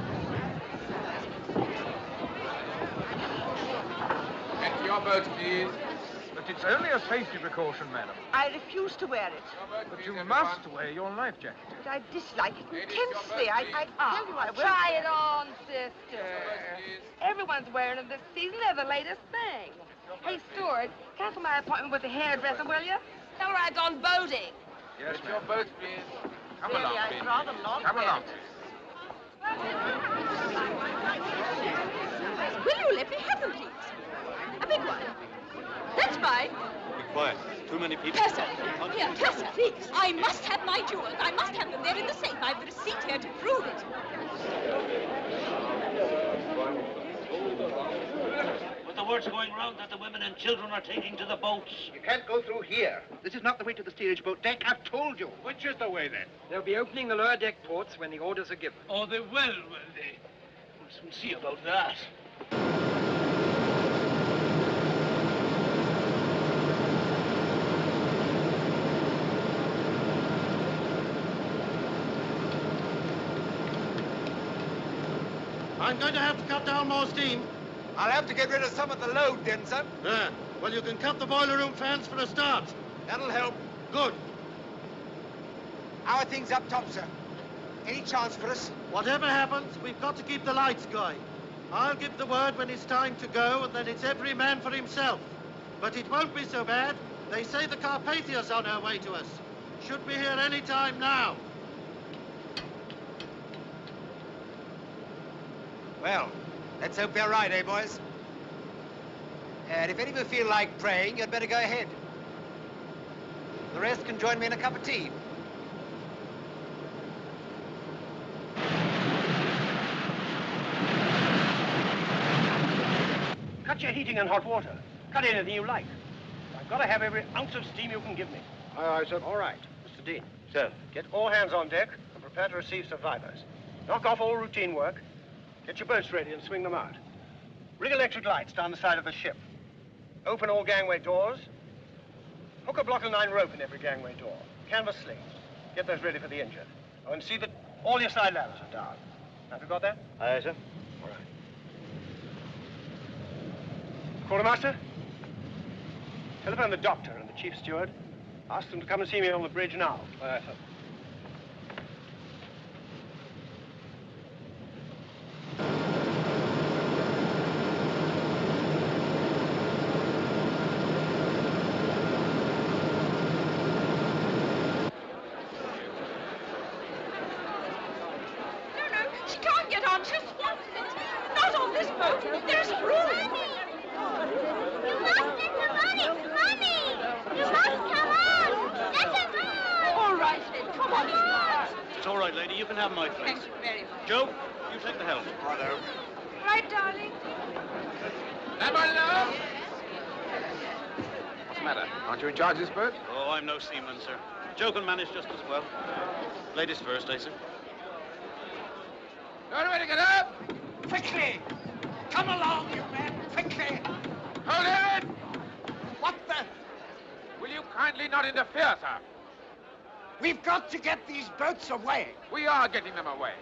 Get your boat, please. But it's only a safety precaution, madam. I refuse to wear it. But you must wear your life jacket. But I dislike it intensely. I tell you I will. Try it on, sister. Everyone's wearing it this season. They're the latest thing. Hey, Stewart, cancel my appointment with the hairdresser, will you? Tell her I've gone boating. Yes, Get your boat, please. Come Really, along, I'd please. rather not Come wear along. Will you let me have them, please? A big one. That's fine. Quiet. Too many people. Tessa! Here, Tessa, please. I must have my jewels. I must have them. They're in the safe. I've the receipt here to prove it. But the word's going round that the women and children are taking to the boats. You can't go through here. This is not the way to the steerage boat deck. I've told you. Which is the way, then? They'll be opening the lower deck ports when the orders are given. Oh, they will they? We'll soon see about that. I'm going to have to cut down more steam. I'll have to get rid of some of the load, Denson. There. Well, you can cut the boiler room fans for a start. That'll help. Good. How are things up top, sir? Any chance for us? Whatever happens, we've got to keep the lights going. I'll give the word when it's time to go, and then it's every man for himself. But it won't be so bad. They say the Carpathia's on her way to us. Should be here any time now. Well, let's hope they're right, eh, boys? And if any of you feel like praying, you'd better go ahead. The rest can join me in a cup of tea. Cut your heating and hot water. Cut anything you like. I've got to have every ounce of steam you can give me. Aye, aye, sir. All right. Mr. Dean. Sir. Get all hands on deck and prepare to receive survivors. Knock off all routine work. Get your boats ready and swing them out. Rig electric lights down the side of the ship. Open all gangway doors. Hook a block of 9 rope in every gangway door. Canvas slings. Get those ready for the injured. Oh, and see that all your side ladders are down. Have you got that? Aye, sir. All right. Quartermaster? Telephone the doctor and the chief steward. Ask them to come and see me on the bridge now. Aye, sir. She can't get on. She'll swamp it. Not on this boat. There's room. You must get the money! Money! You must come on! Let us on! All right, then. Come on in. It's all right, lady. You can have my place. Thank you very much. Joe, you take the helm. Righto. Right, darling? Stand by, love. What's the matter? Aren't you in charge of this boat? Oh, I'm no seaman, sir. Joe can manage just as well. Ladies first, eh, sir? You're ready to get up? Quickly! Come along, you men! Quickly! Hold it! What the? Will you kindly not interfere, sir? We've got to get these boats away. We are getting them away.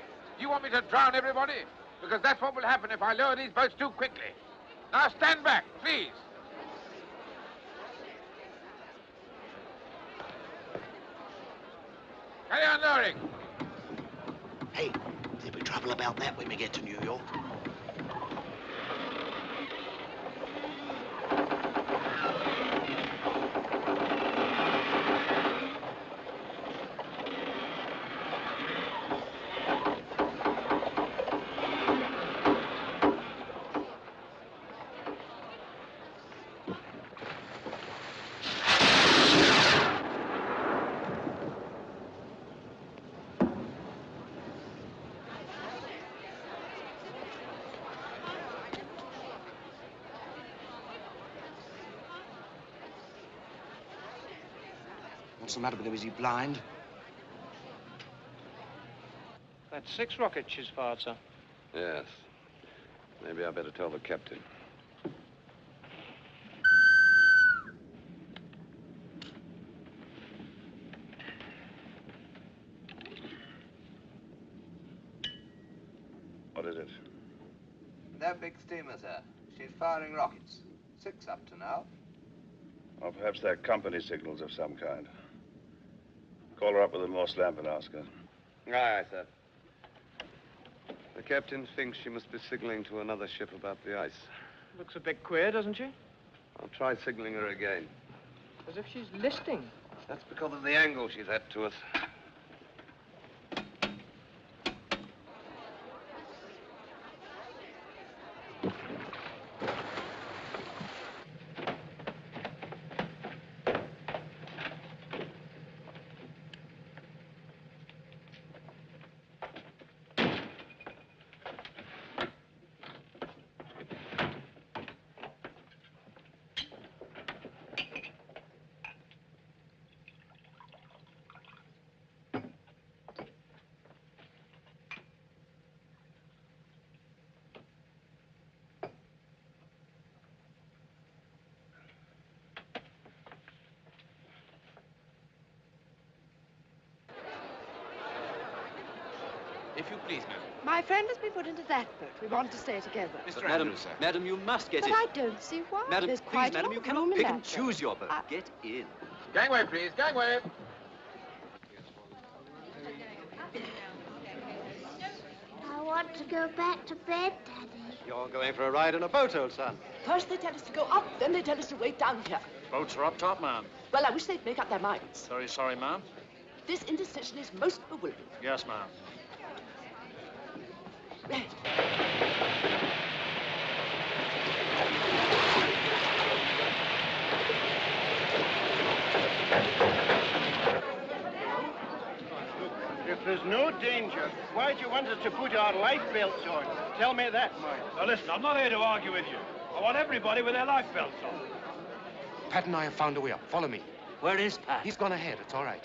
You want me to drown everybody? Because that's what will happen if I lower these boats too quickly. Now stand back, please. Carry on lowering. Hey, there'll be trouble about that when we get to New York. What's the matter with him? Is he blind? That's 6 rockets she's fired, sir. Yes. Maybe I better tell the captain. What is it? That big steamer, sir. She's firing rockets. 6 up to now. Or perhaps they're company signals of some kind. Call her up with the Morse lamp and ask her. Aye, sir. The captain thinks she must be signaling to another ship about the ice. Looks a bit queer, doesn't she? I'll try signaling her again. As if she's listing. That's because of the angle she's at to us. If you please, madam. My friend has been put into that boat. We want to stay together. Mr. Madam, Andrews, sir. madam, you must get But in. I don't see why. Madam, There's please, quite madam, you enough cannot room in pick that and choose your boat. Get in. Gangway, please. Gangway. I want to go back to bed, Daddy. You're going for a ride in a boat, old son. First they tell us to go up, then they tell us to wait down here. Boats are up top, ma'am. Well, I wish they'd make up their minds. Very sorry, ma'am. This indecision is most bewildering. Yes, ma'am. If there's no danger, why'd you want us to put our life belts on? Tell me that, Mike. Now, listen, I'm not here to argue with you. I want everybody with their life belts on. Pat and I have found a way up. Follow me. Where is Pat? He's gone ahead. It's all right.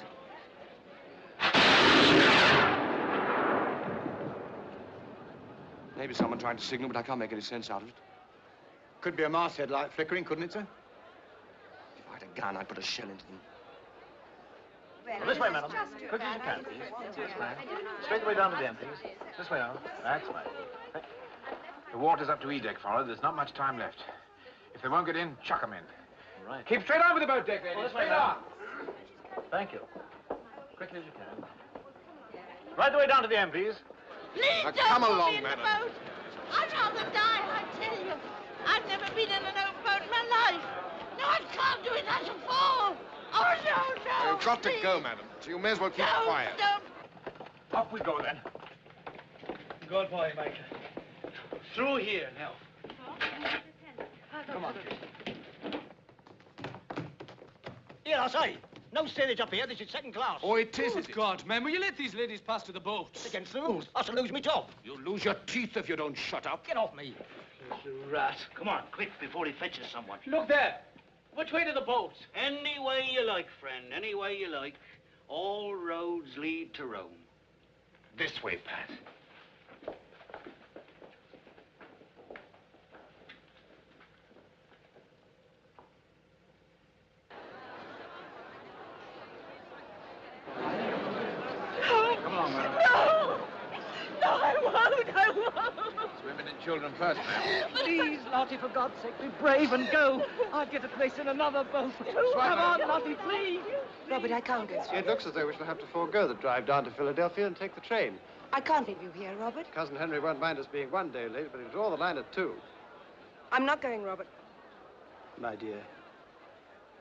Maybe someone trying to signal, but I can't make any sense out of it. Could be a masthead light flickering, couldn't it, sir? If I had a gun, I'd put a shell into them. Well, this way, madam. Quick as you can, please. This way. Straight away down to the end, please. This way on. That's right. The water's up to E-deck, Farrell. There's not much time left. If they won't get in, chuck them in. All right. Keep straight on with the boat deck, ladies. This way, Straight on. madam. Thank you. Quickly as you can. Right the way down to the end, please. Please don't come put along, me in madam. the boat. I'd rather die, I tell you. I've never been in an open boat in my life. No, I can't do it. I shall fall. Oh, no, no. You've got to please. go, madam. So you may as well keep No, quiet. don't. Off we go, then. Good boy, Mike. Through here now. Come on. Here, I say. No steerage up here. This is second class. Oh, it is. Good God, man, will you let these ladies pass to the boats? Against the rules. I shall lose my job. You'll lose your teeth if you don't shut up. Get off me. Rat. Come on, quick, before he fetches someone. Look there. Which way to the boats? Any way you like, friend, any way you like. All roads lead to Rome. This way, Pat. Come along, madam. No! No, I won't. It's women and children first, ma'am. Please, Lottie, for God's sake, be brave and go. I'll get a place in another boat. Come on, Lottie, please. Robert, I can't go through. It looks as though we shall have to forego the drive down to Philadelphia and take the train. I can't leave you here, Robert. Cousin Henry won't mind us being 1 day late, but he'll draw the line at 2. I'm not going, Robert. My dear,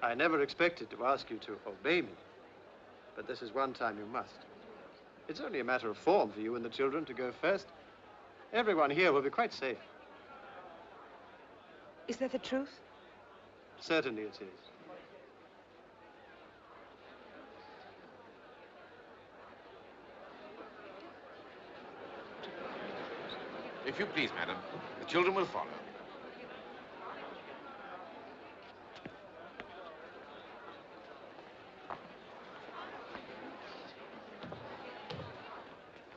I never expected to ask you to obey me, but this is one time you must. It's only a matter of form for you and the children to go first. Everyone here will be quite safe. Is that the truth? Certainly it is. If you please, madam, the children will follow.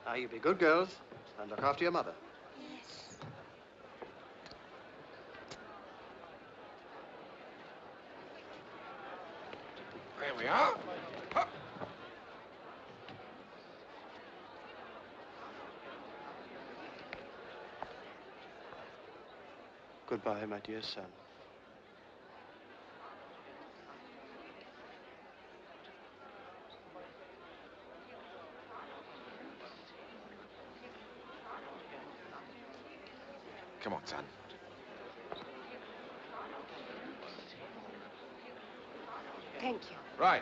Now, you be good girls and look after your mother. Yes. There we are. Up. Goodbye, my dear son. Come on, son. Thank you. Right.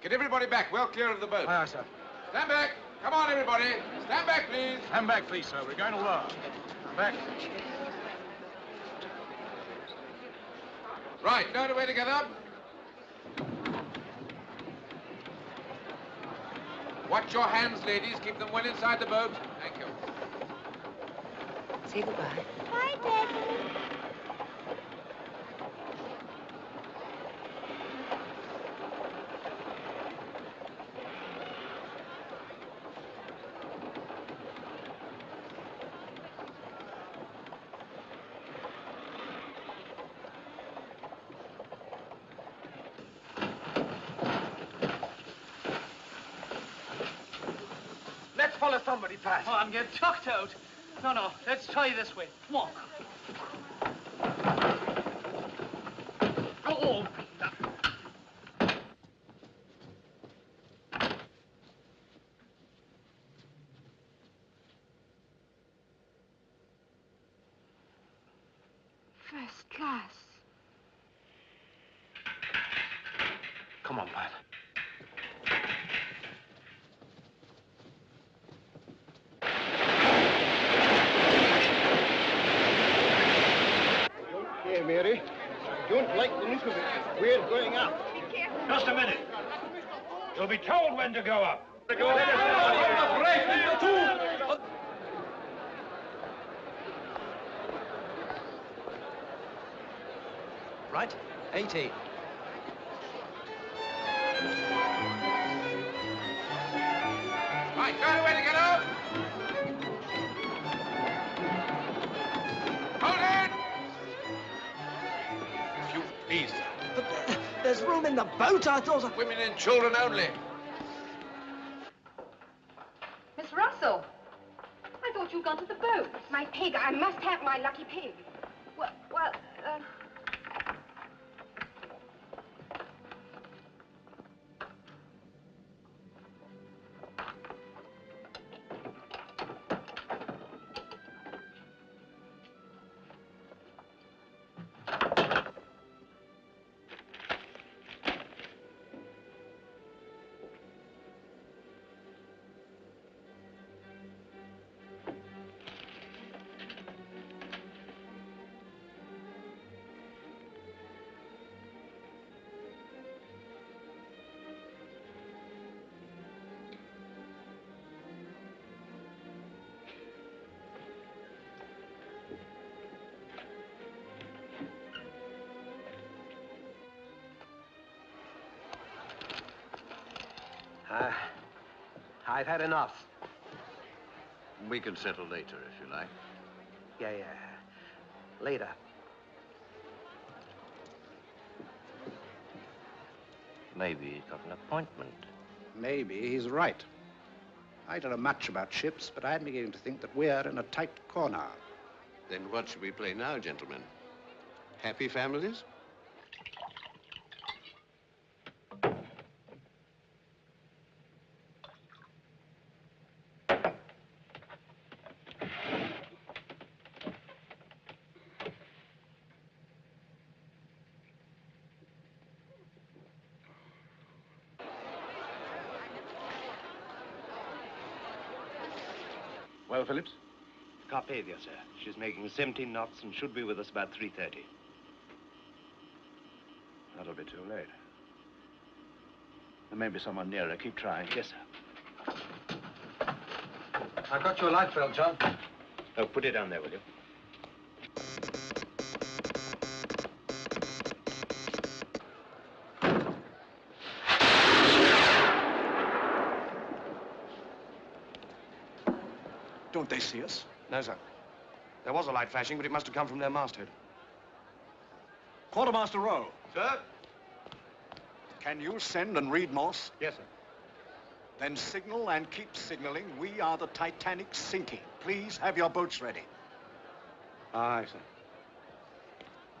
Get everybody back, well clear of the boat. Aye, aye, sir. Stand back. Come on, everybody. Stand back, please. Stand back, please, sir. We're going to lower. Back. Right, stowed away together. Watch your hands, ladies. Keep them well inside the boat. Thank you. Say goodbye. Bye, Daddy. Let's follow let somebody pass. Oh, I'm getting tucked out. No, let's try this way. Come on. Oh, First class. Come on, Pat. Here, Mary. I don't like the look of it. We're going up. Just a minute. You'll be told when to go up. Right? 18. Right, got a way to get up. Hold it! If you please, sir. But there's room in the boat. I thought... Women and children only. Miss Russell, I thought you'd gone to the boat. My pig. I must have my lucky pig. Well, I've had enough. We can settle later, if you like. Yeah. Later. Maybe he's got an appointment. Maybe he's right. I don't know much about ships, but I'm beginning to think that we're in a tight corner. Then what should we play now, gentlemen? Happy families? Well, Phillips? Carpathia, sir. She's making 17 knots and should be with us about 3:30. That'll be too late. There may be someone nearer. Keep trying. Yes, sir. I've got your light belt, John. Oh, put it down there, will you? Don't they see us? No, sir. There was a light flashing, but it must have come from their masthead. Quartermaster Rowe. Sir? Can you send and read Morse? Yes, sir. Then signal and keep signaling. We are the Titanic sinking. Please have your boats ready. Aye, sir.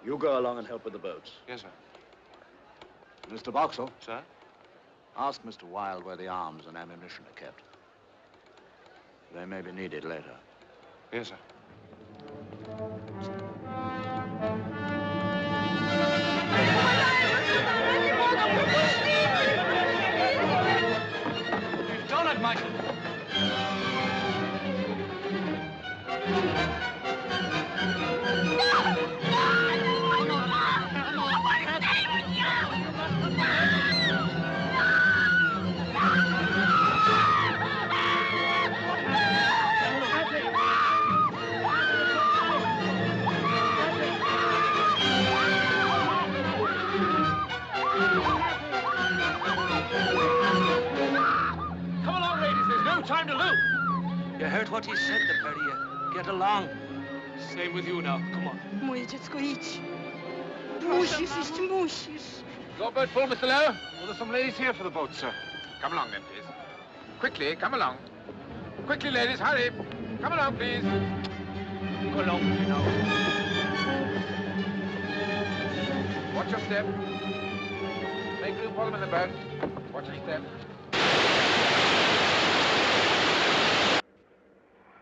You go along and help with the boats. Yes, sir. Mr. Boxall. Sir? Ask Mr. Wilde where the arms and ammunition are kept. They may be needed later. Yes, sir. You've done it, Michael. Come along, ladies. There's no time to lose. You heard what he said, the pair of you. Get along. Same with you now. Come on. Moje dziecko, idź. Musisz iść, musisz. Your boat full, Mr. Lowe? Well, there's some ladies here for the boat, sir. Come along then, please. Quickly, come along. Quickly, ladies, hurry. Come along, please. Go along, now. Watch your step. Make room for them in the boat. Watch your step.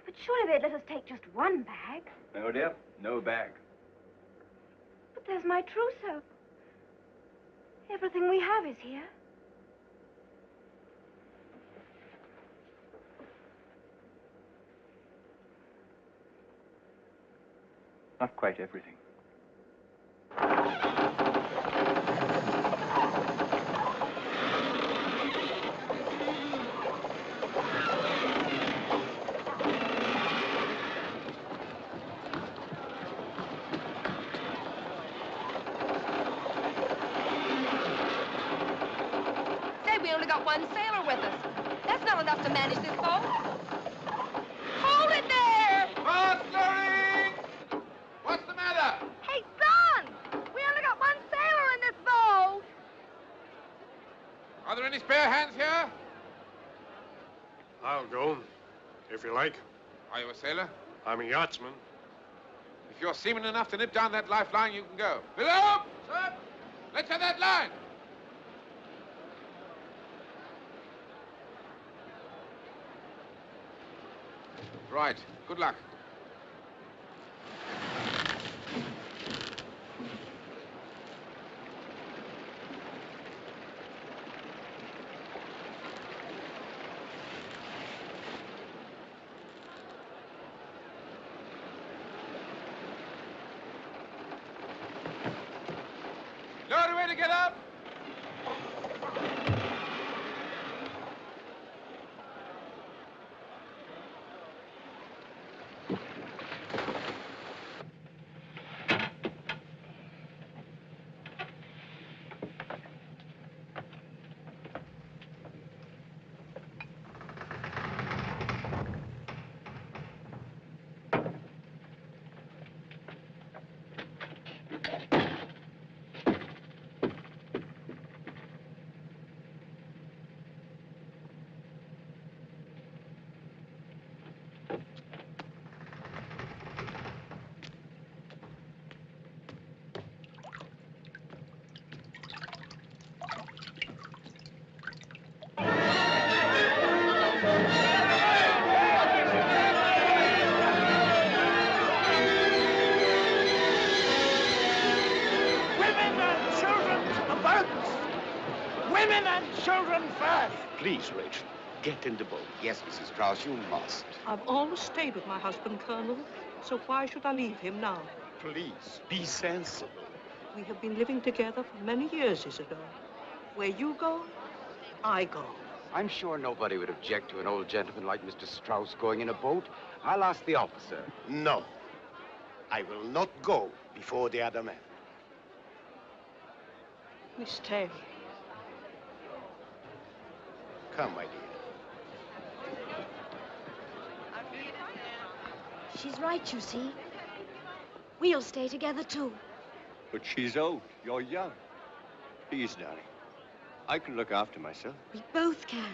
But surely they'd let us take just one bag. No, dear. No bag. But there's my trousseau. Everything we have is here. Not quite everything. Say, we only got one sailor with us. That's not enough to manage this boat. Hold it there! Mastering! What's the matter? Hey, son! We only got one sailor in this boat. Are there any spare hands here? I'll go, if you like. Are you a sailor? I'm a yachtsman. If you're seaman enough to nip down that lifeline, you can go. Below! Sir! Let's have that line! Right. Good luck. Lower away to get up! Women and children first! Please, Rachel, get in the boat. Yes, Mrs. Strauss, you must. I've always stayed with my husband, Colonel, so why should I leave him now? Please, be sensible. We have been living together for many years, Isidore. Where you go, I go. I'm sure nobody would object to an old gentleman like Mr. Strauss going in a boat. I'll ask the officer. No. I will not go before the other man. Miss Taylor. Come, my dear. She's right, you see. We'll stay together, too. But she's old. You're young. Please, darling. I can look after myself. We both can.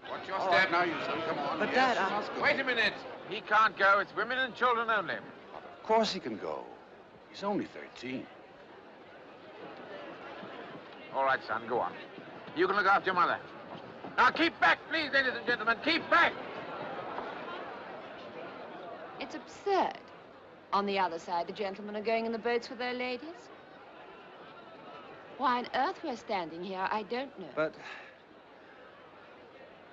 Watch your All step. right, now, you son, come on. But, Yes, Dad, you must go. Wait a minute. He can't go. It's women and children only. Of course he can go. He's only 13. All right, son, go on. You can look after your mother. Now, keep back, please, ladies and gentlemen. Keep back! It's absurd. On the other side, the gentlemen are going in the boats with their ladies. Why on earth we're standing here, I don't know. But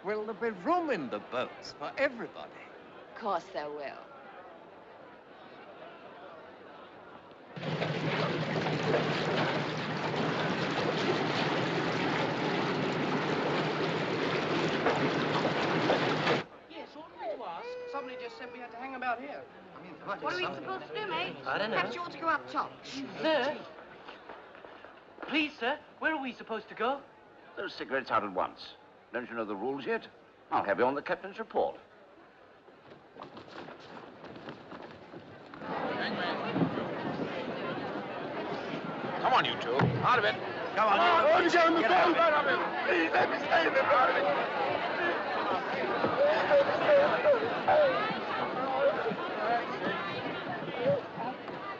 will there be room in the boats for everybody? Of course there will. Yes, all right to ask. Somebody just said we had to hang about here. I mean, What are we supposed to do, mate? I don't know. Perhaps you ought to go up top. Sir? Please, sir, where are we supposed to go? Those cigarettes out at once. Don't you know the rules yet? I'll have you on the captain's report. Come on, you two. Out of it. Come on, you. Let me get in the boat. Please, let me stay in the boat.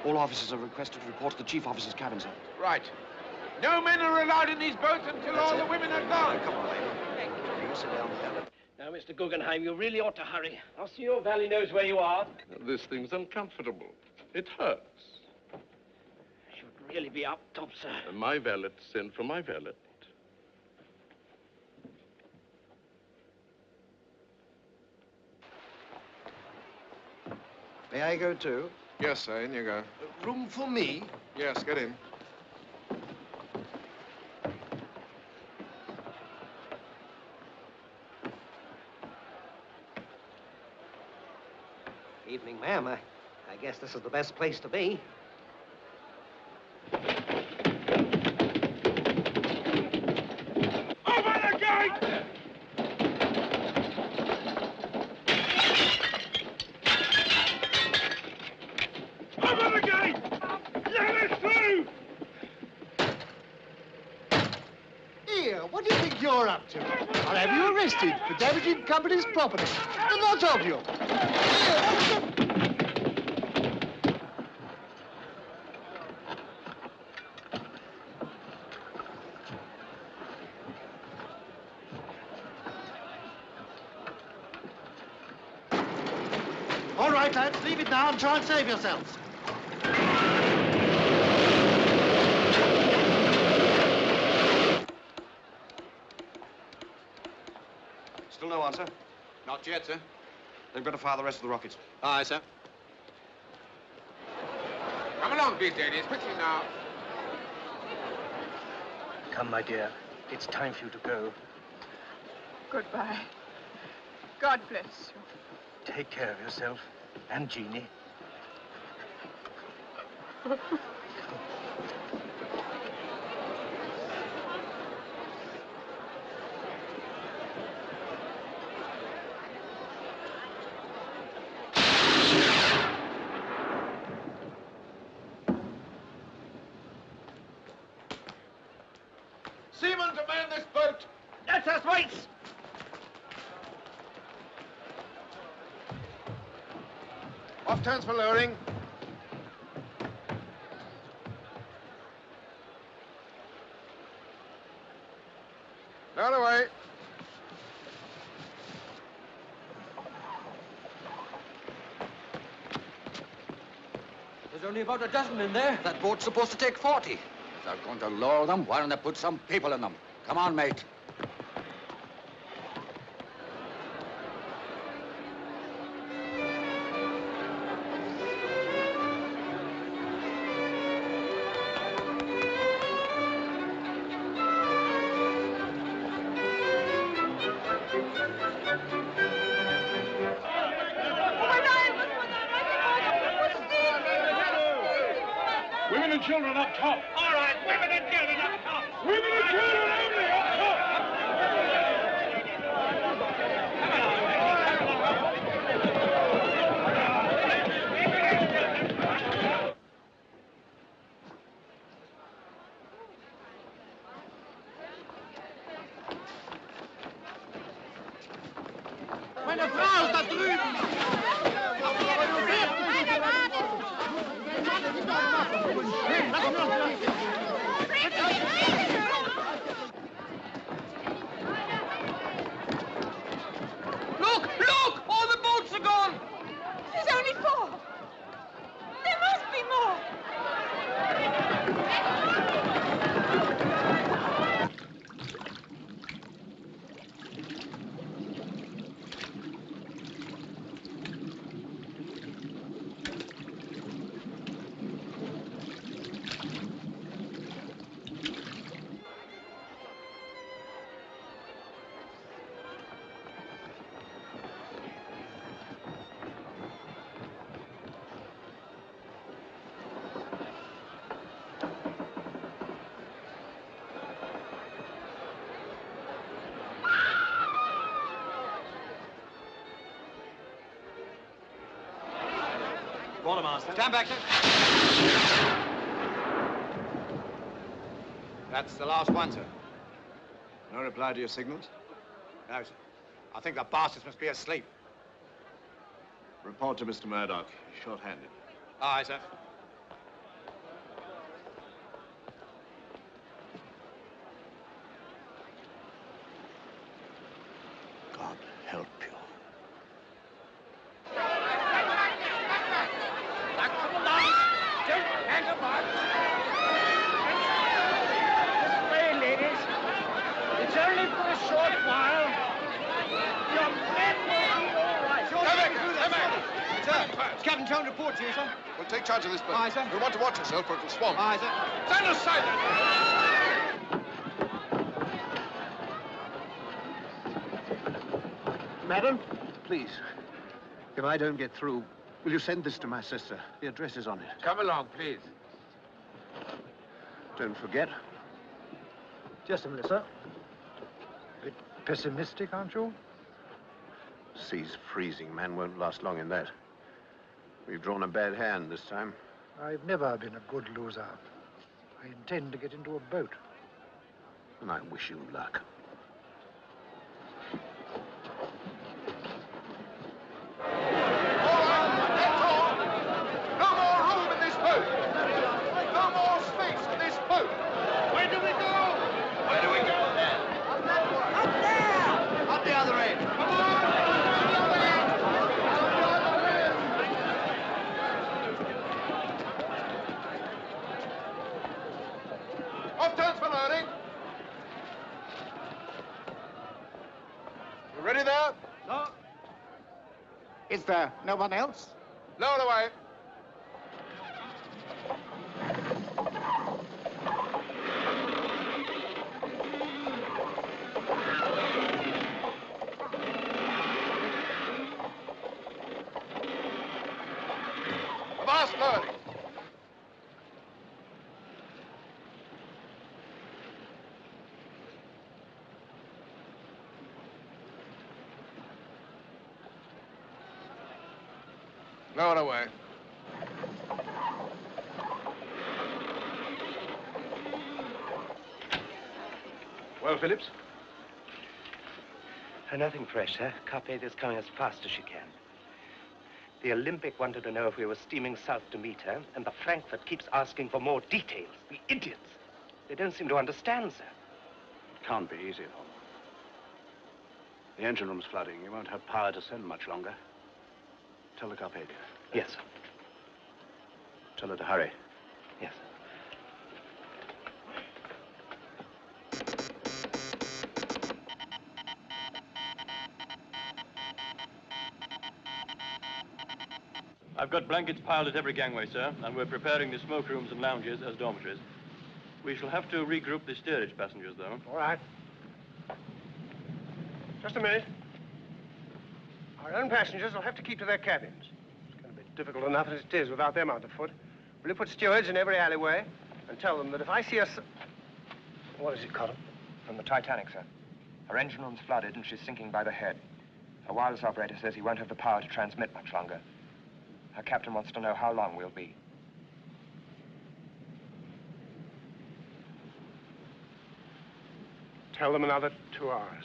All officers are requested to report to the chief officer's cabin, sir. Right. No men are allowed in these boats until all the women are gone. Come on, lady. You sit down there. Now, Mr. Guggenheim, you really ought to hurry. Our CO Valley knows where you are. This thing's uncomfortable. It hurts. Should really be up top, sir. My valet sent for my valet. May I go too? Yes, sir, in you go. Room for me? Yes, get in. Evening, ma'am. I guess this is the best place to be. Open the gate! Open the gate! Let us through! Here, what do you think you're up to? I'll have you arrested for damaging company's property. The lot of you. All right, lads, leave it now and try and save yourselves. Still no answer? Not yet, sir. They've got to fire the rest of the rockets. Aye, sir. Come along, big ladies, quickly now. Come, my dear. It's time for you to go. Goodbye. God bless you. Take care of yourself and Jeannie. Seaman to man this boat! That's us, mates! Off turns for lowering. Lower away. There's only about a dozen in there. That boat's supposed to take 40. If they're going to lower them, why don't they put some people in them? Come on, mate. Women and children up top. All right, women and children up top. Women and children only up top. Meine Frau ist da drüben! Look! Look! All the boats are gone! There's only 4. There must be more. Quartermaster. Stand back, sir. That's the last one, sir. No reply to your signals? No, sir. I think the bastards must be asleep. Report to Mr. Murdoch. Short-handed. Aye, sir. God help you. Back from the line. Don't hang about. This way, ladies. It's only for a short while. Your friend will be all right. Sir, it's Captain Jones report to you, sir. We'll take charge of this boat. Aye, sir. You'll want to watch yourself, for it'll swamp. Aye, sir. Stand aside, then! Madam, please. If I don't get through, will you send this to my sister? The address is on it. Come along, please. Don't forget. Just a minute, sir. A bit pessimistic, aren't you? Sea's freezing. Man won't last long in that. We've drawn a bad hand this time. I've never been a good loser. I intend to get into a boat. And I wish you luck. No more room in this boat! No more space in this boat! Where do we go? Where do we go? Up there! Up the other end. Come on! Off turns for loading. You ready there? No. Is there no one else? Lower away. Avast loading. Lower away. Well, Phillips? Nothing fresh, sir. Carpathia's coming as fast as she can. The Olympic wanted to know if we were steaming south to meet her, and the Frankfurt keeps asking for more details. The idiots. They don't seem to understand, sir. It can't be easy, though. The engine room's flooding. You won't have power to send much longer. Tell the Carpathia. Yes, sir. Tell her to hurry. Yes, sir. I've got blankets piled at every gangway, sir, and we're preparing the smoke rooms and lounges as dormitories. We shall have to regroup the steerage passengers, though. All right. Just a minute. Our own passengers will have to keep to their cabins. It's going to be difficult enough as it is without them underfoot. Will you put stewards in every alleyway and tell them that if I see a... What is it, Colin? From the Titanic, sir. Her engine room's flooded and she's sinking by the head. Her wireless operator says he won't have the power to transmit much longer. Her captain wants to know how long we'll be. Tell them another 2 hours.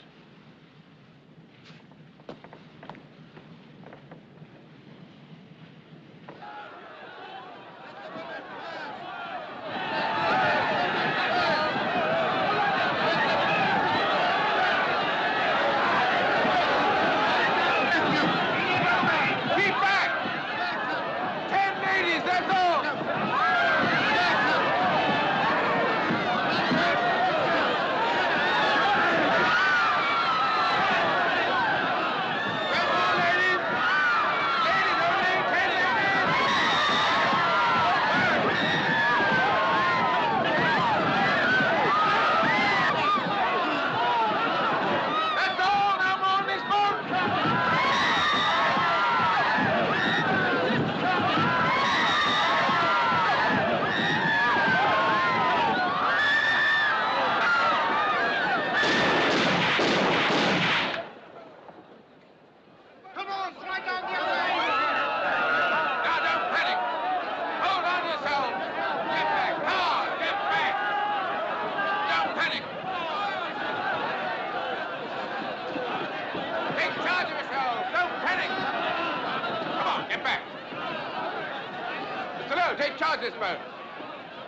Joe, take charge of this boat.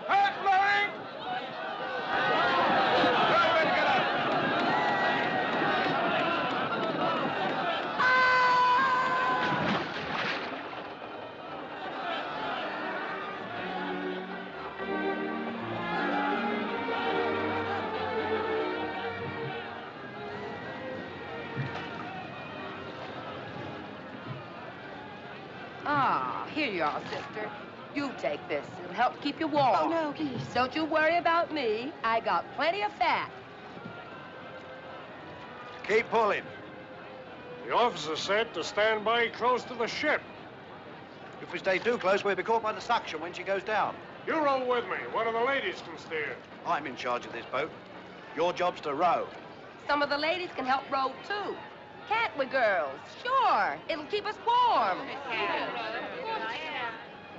Hands blowing! Ah, here you are, sister. You take this. It'll help keep you warm. Oh, no, please. Don't you worry about me. I got plenty of fat. Keep pulling. The officer said to stand by close to the ship. If we stay too close, we'll be caught by the suction when she goes down. You row with me. One of the ladies can steer. I'm in charge of this boat. Your job's to row. Some of the ladies can help row, too. Can't we, girls? Sure. It'll keep us warm.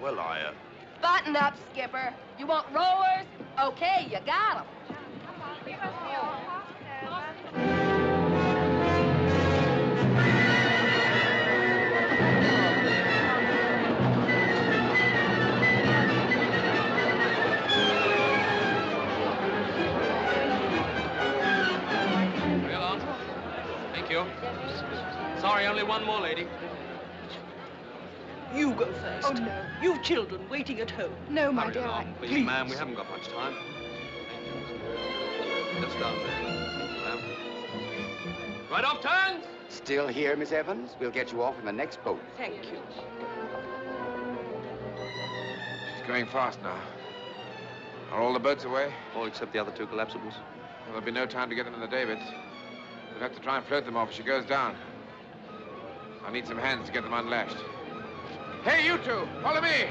Well, I, Button up, Skipper. You want rowers? Okay, you got 'em. Real on. Thank you. Sorry, only one more lady. You go first. Oh, no. You children waiting at home. No, my Hurry dear, along, please, Please. ma'am. We haven't got much time. Thank you. Just down there, ma'am. Right off turns. Still here, Miss Evans? We'll get you off in the next boat. Thank you. She's going fast now. Are all the boats away? All except the other two collapsibles. Well, there'll be no time to get them in the davits. We'll have to try and float them off if she goes down. I'll need some hands to get them unlashed. Hey, you two, follow me!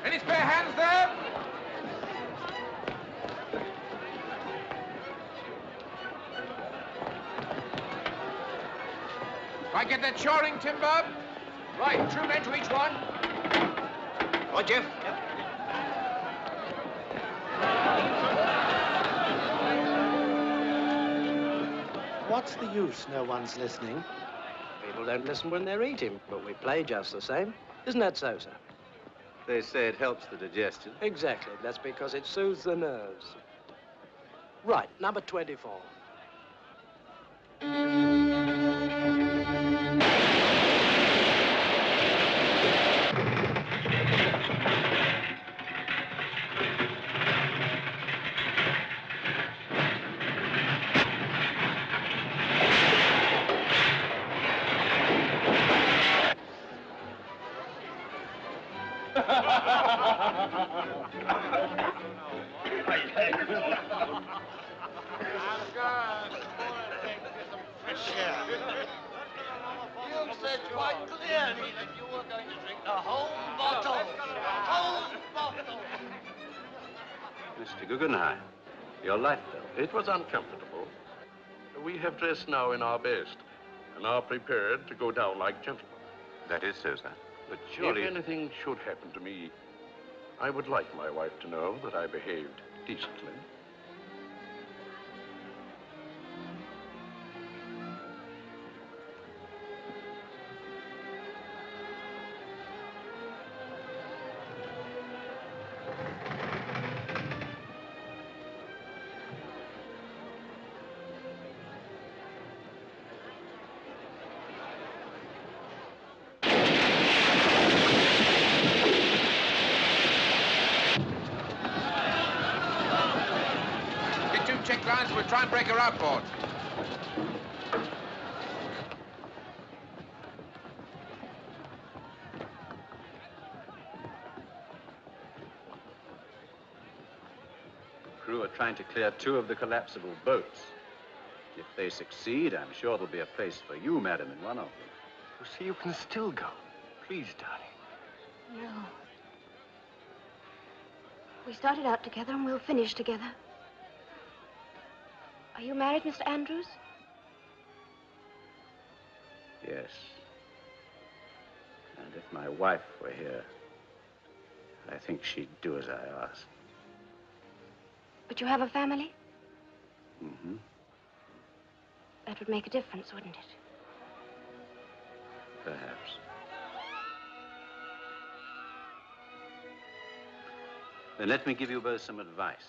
Any spare hands there? Right, get that shoring timber. Right, 2 men to each one. Right, Jeff? What's the use? No one's listening. People don't listen when they're eating, but we play just the same. Isn't that so, sir? They say it helps the digestion. Exactly. That's because it soothes the nerves. Right, number 24. You said quite clearly that you were going to drink the whole bottle. The whole bottle. Mr. Guggenheim, your light bill. It was uncomfortable. We have dressed now in our best and are prepared to go down like gentlemen. That is so, sir. But surely... If anything should happen to me, I would like my wife to know that I behaved decently. Check lines, we'll try and break her outboard. The crew are trying to clear 2 of the collapsible boats. If they succeed, I'm sure there'll be a place for you, madam, in one of them. You see, you can still go. Please, darling. No. We started out together and we'll finish together. Are you married, Mr. Andrews? Yes. And if my wife were here, I think she'd do as I asked. But you have a family? Mm-hmm. That would make a difference, wouldn't it? Perhaps. Then let me give you both some advice.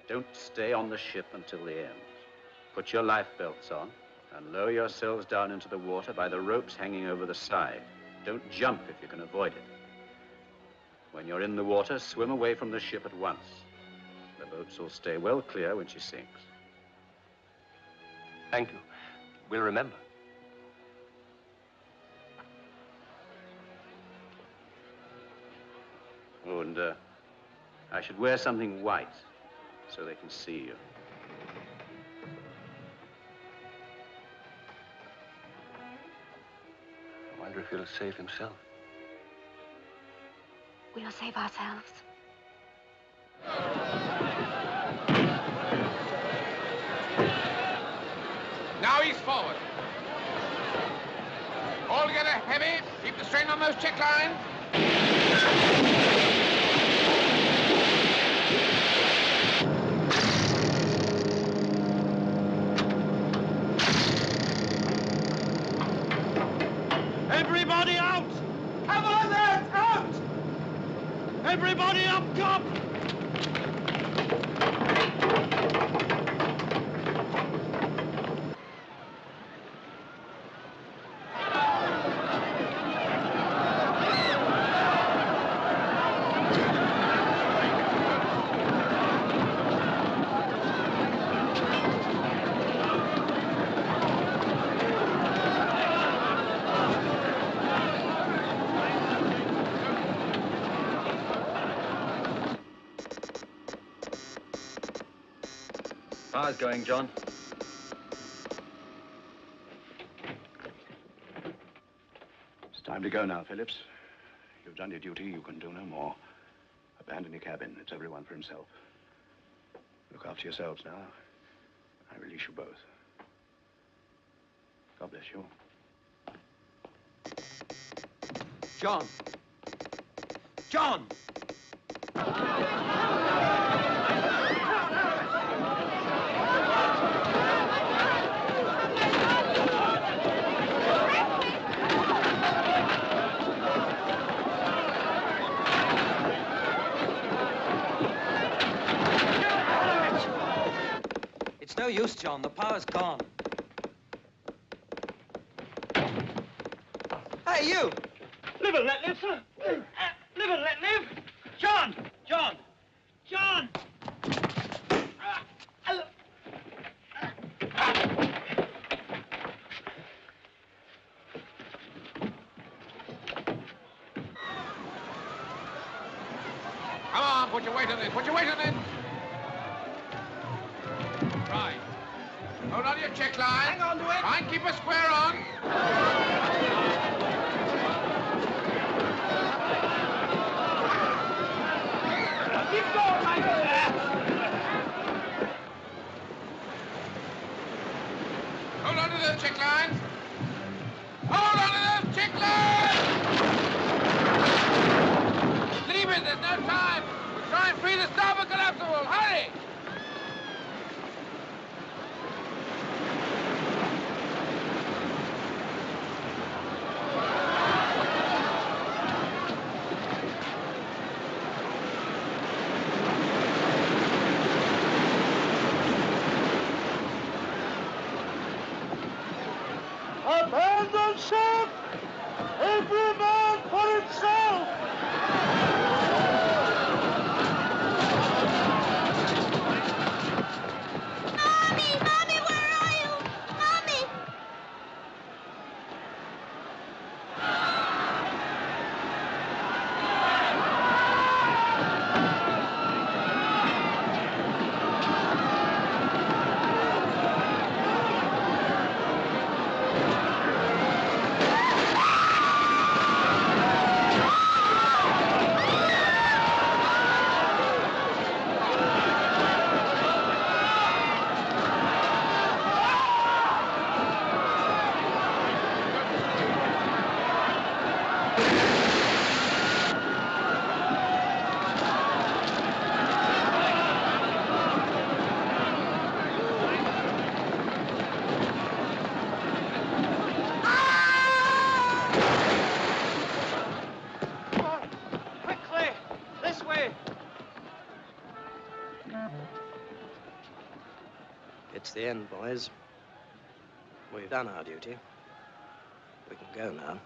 Don't stay on the ship until the end. Put your life belts on and lower yourselves down into the water by the ropes hanging over the side. Don't jump if you can avoid it. When you're in the water, swim away from the ship at once. The boats will stay well clear when she sinks. Thank you. We'll remember. Oh, and I should wear something white so they can see you. I wonder if he'll save himself. We'll save ourselves. Now he's forward. All together, heavy. Keep the strain on those check lines. Everybody out! Come on, lads, out! Everybody up top! How's going, John? It's time to go now, Phillips. You've done your duty. You can do no more. Abandon your cabin. It's everyone for himself. Look after yourselves now. I release you both. God bless you. John! John! It's no use, John. The power's gone. Hey, you! Live and let live, sir. Live and let live. John! John! John! Come on, put your weight on it. Put your weight on it. Right. Hold on to your check line. Hang on to it. Try and keep a square on. Keep going, Michael. Hold on to those check lines. Hold on to those check lines! Leave it, there's no time. We'll try and free the starboard collapsible. Hurry! Abandon ship! Every man for himself! Mommy! Mommy, where are you? Mommy! It's the end, boys. We've done our duty. We can go now.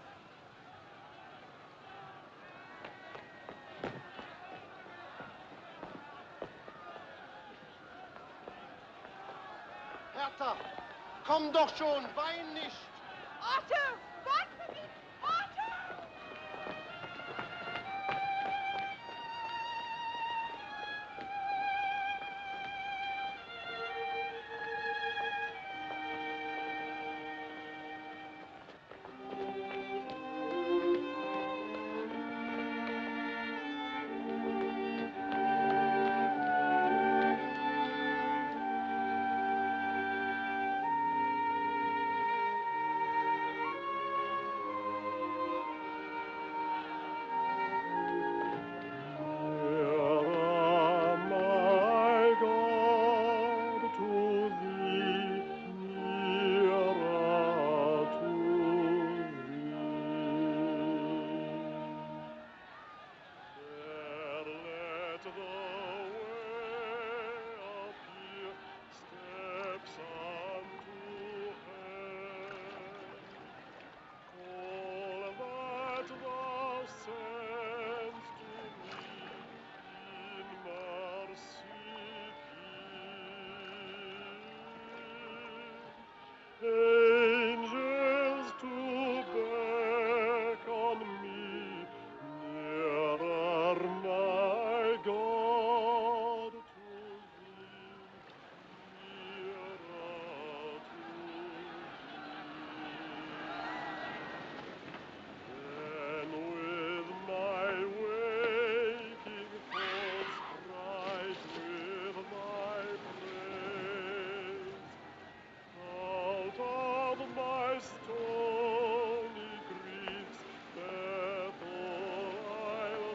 Hertha, komm doch schon, wein nicht. Otto, warte mich! Otto! Angels to beckon me nearer, my God, to thee, nearer to thee. Then with my waking thoughts bright with thy praise, out of my stony griefs, Bethel I'll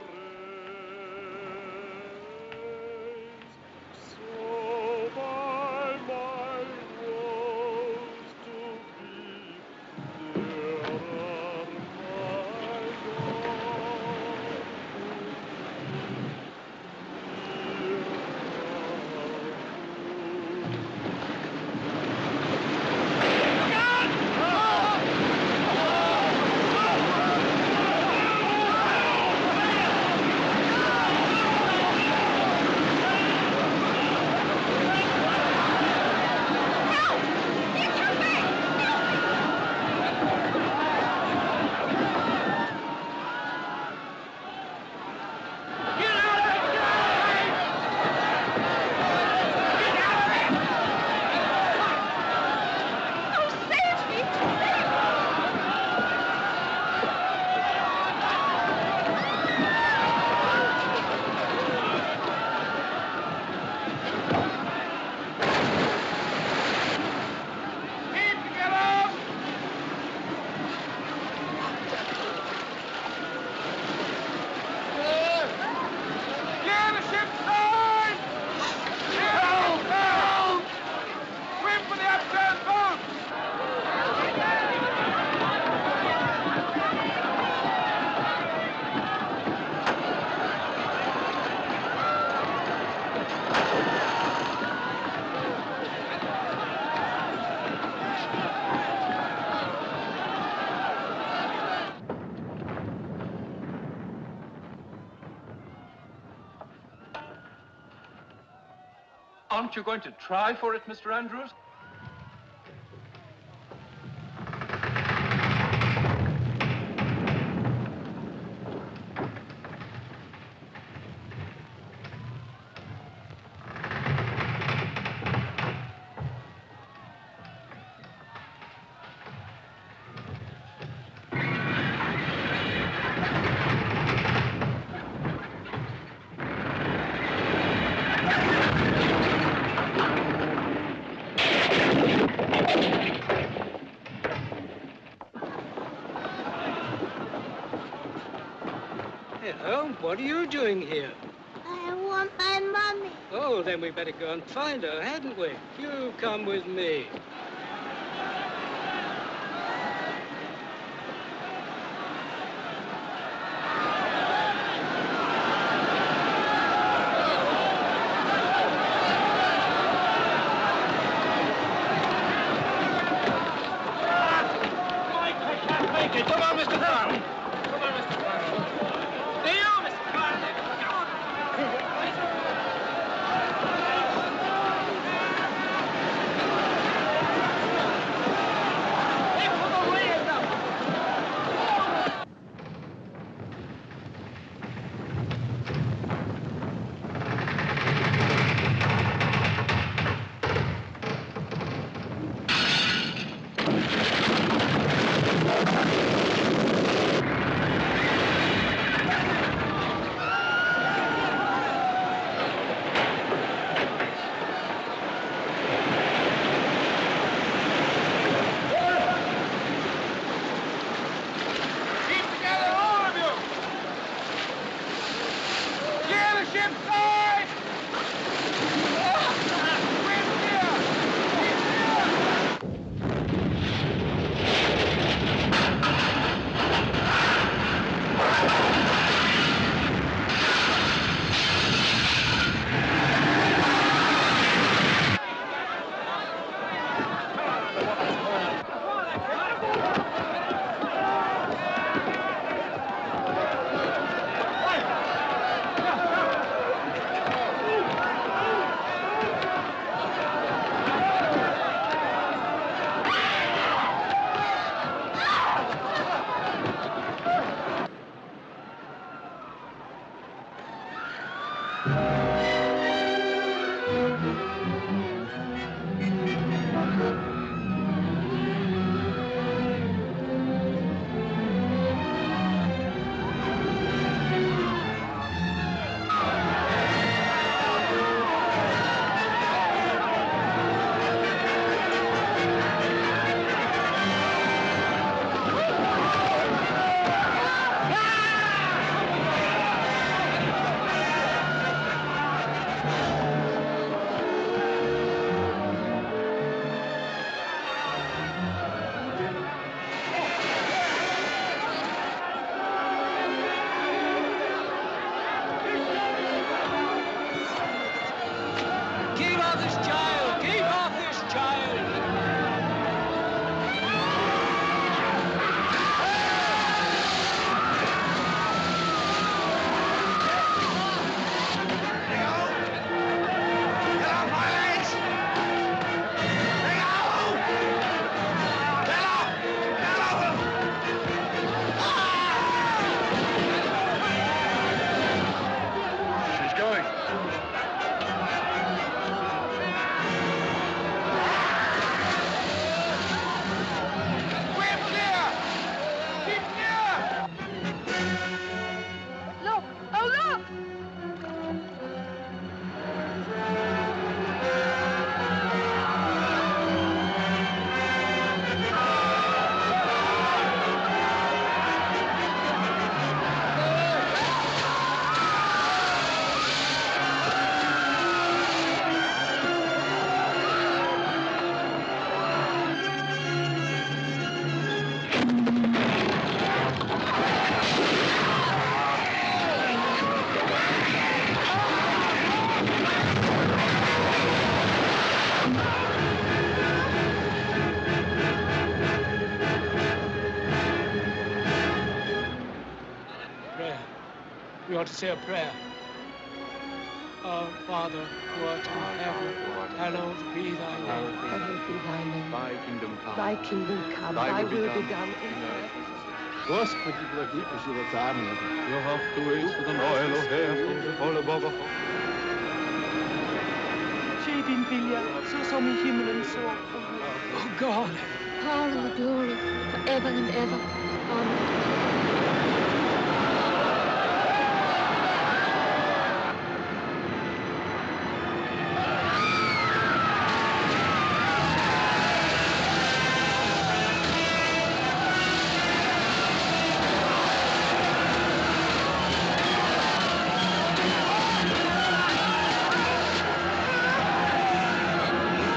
raise. So by my woes to be nearer, my God, Aren't you going to try for it, Mr. Andrews? Hello, what are you doing here? I want my mommy. Oh, then we better go and find her, hadn't we? You come with me. Keep off this child! Keep off this child! She's going. Look! Oh, look! Prayer. We ought to say a prayer. Our Father, who art in heaven, hallowed be thy name. Hallowed be thy name. Thy kingdom come. Thy kingdom come. Thy will be done in earth. Господи, благи по животам. Його хтуєш до Elohim, поле Бога. Ske din vilja, så som i himmelen så på jorden. Oh God! Power and the glory, forever and ever. Amen.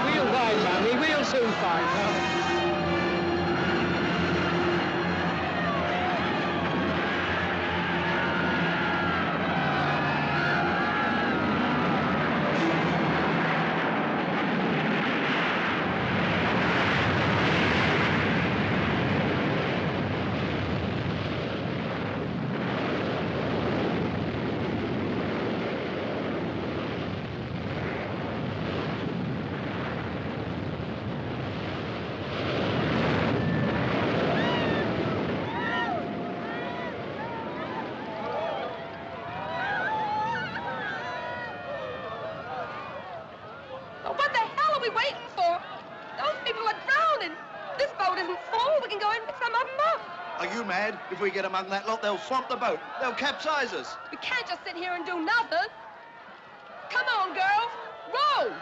We'll find Mammy. We'll soon find her. Well, what the hell are we waiting for? Those people are drowning. This boat isn't full. We can go in and pick some of them up. Are you mad? If we get among that lot, they'll swamp the boat. They'll capsize us. We can't just sit here and do nothing. Come on, girls. Row!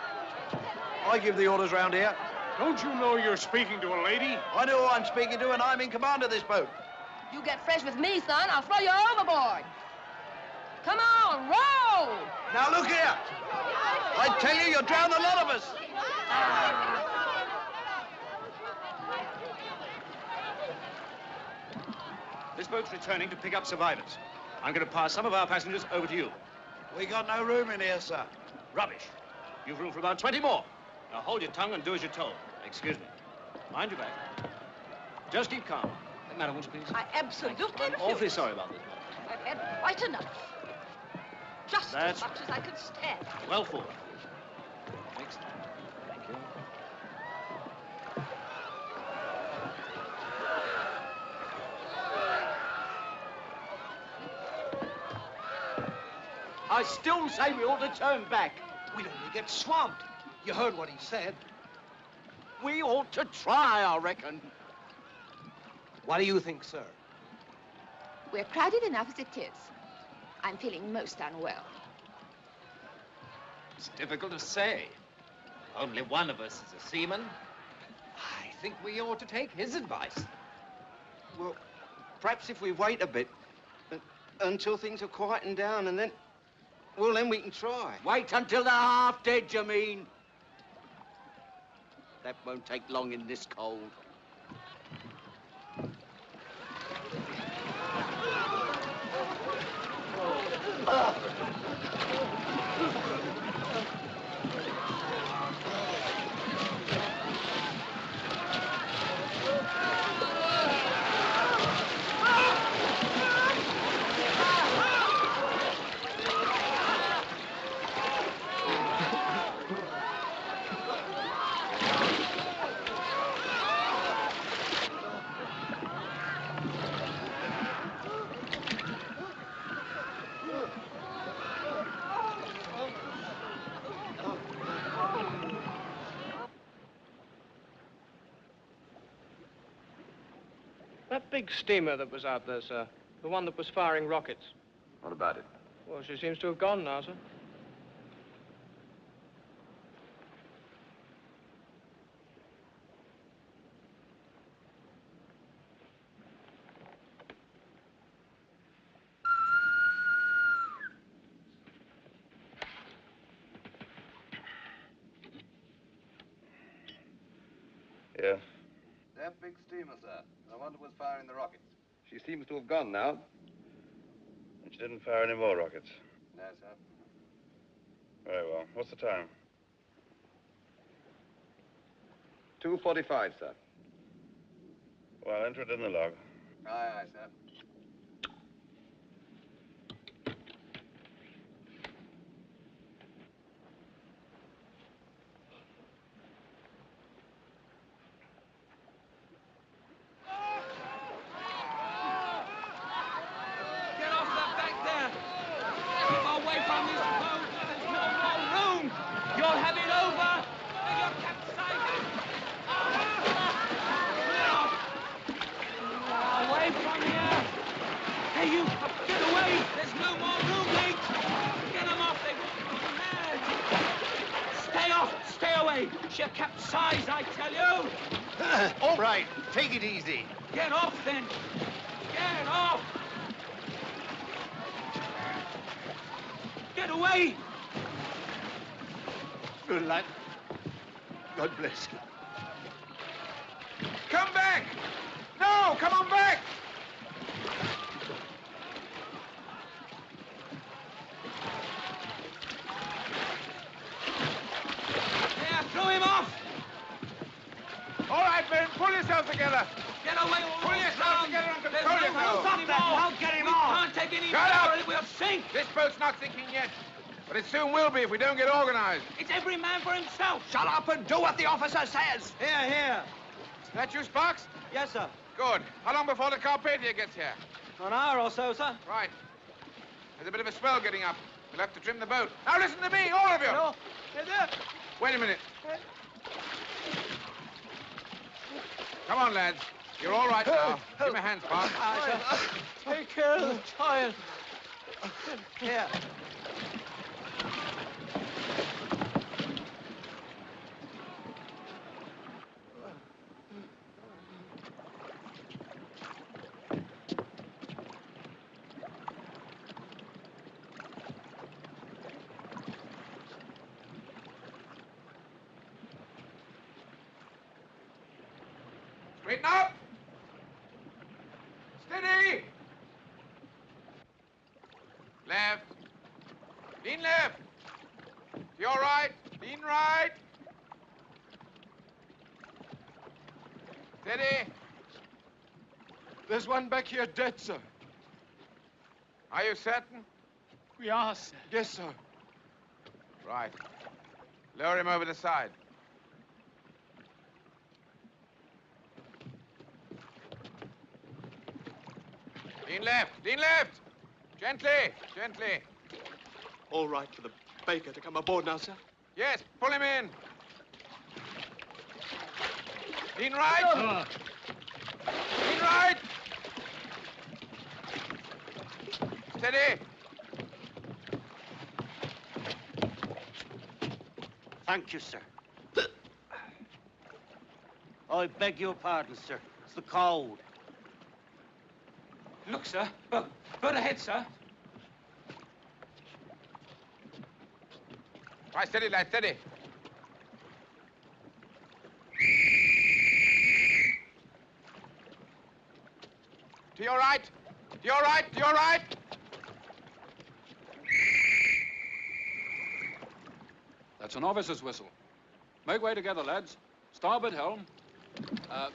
I give the orders round here. Don't you know you're speaking to a lady? I know who I'm speaking to, and I'm in command of this boat. You get fresh with me, son. I'll throw you overboard. Come on, row! Now look here. I tell you, you'll drown a lot of us. This boat's returning to pick up survivors. I'm going to pass some of our passengers over to you. We got no room in here, sir. Rubbish. You've room for about 20 more. Now hold your tongue and do as you're told. Excuse me. Mind your back. Just keep calm. That matter, won't you, please? I absolutely refuse. Awfully sorry about this. I've had quite enough. Just That's as much as I can stand. Well forward. Next. Thank you. I still say we ought to turn back. We'd only get swamped. You heard what he said. We ought to try, I reckon. What do you think, sir? We're crowded enough as it is. I'm feeling most unwell. It's difficult to say. Only one of us is a seaman. I think we ought to take his advice. Well, perhaps if we wait a bit until things are quieting down and then... Well, then we can try. Wait until they're half dead, you mean? That won't take long in this cold. That big steamer that was out there, sir, the one that was firing rockets. What about it? Well, she seems to have gone now, sir. Yeah. That big steamer, sir. The one that was firing the rockets. She seems to have gone now. And she didn't fire any more rockets. No, sir. Very well. What's the time? 2:45, sir. Well, enter it in the log. Aye, aye, sir. Get off that back there! Keep away from this boat! There's no more room! You'll have it over! And you're capsizing! Away from here! Hey, you! Get away! There's no more room, mate! Get them off! They won't go mad! Stay off! Stay away! She'll capsize, I tell you! All right, take it easy. Get off, then! Get off! Get away! Good lad. God bless you. Come back! No, come on back! There, throw him off! All right, men, pull yourselves together. Get away, all Pull yourselves together and control yourselves. Stop that! Don't get him off! We can't take any Shut more, up! or we'll sink! This boat's not sinking yet, but it soon will be if we don't get organized. It's every man for himself! Shut up and do what the officer says. Here, here. That you, Sparks? Yes, sir. Good. How long before the Carpathia gets here? An hour or so, sir. Right. There's a bit of a swell getting up. We'll have to trim the boat. Now listen to me, all of you. No. Hey there. Wait a minute. Come on, lads. You're all right now. Give me a hand, Sparks. Take care of the child. Here. Straighten up. Steady. Left. Lean left. To your right. Lean right. Steady. There's one back here dead, sir. Are you certain? We are, sir. Yes, sir. Right. Lower him over the side. Lean left. Lean left. Gently. Gently. All right for the baker to come aboard now, sir? Yes, pull him in. Lean right. Lean right. Steady. Thank you, sir. I beg your pardon, sir. It's the cold. Look, sir. Bird ahead, sir. Right, steady, lad, steady. To your right. To your right. To your right. That's an officer's whistle. Make way together, lads. Starboard helm.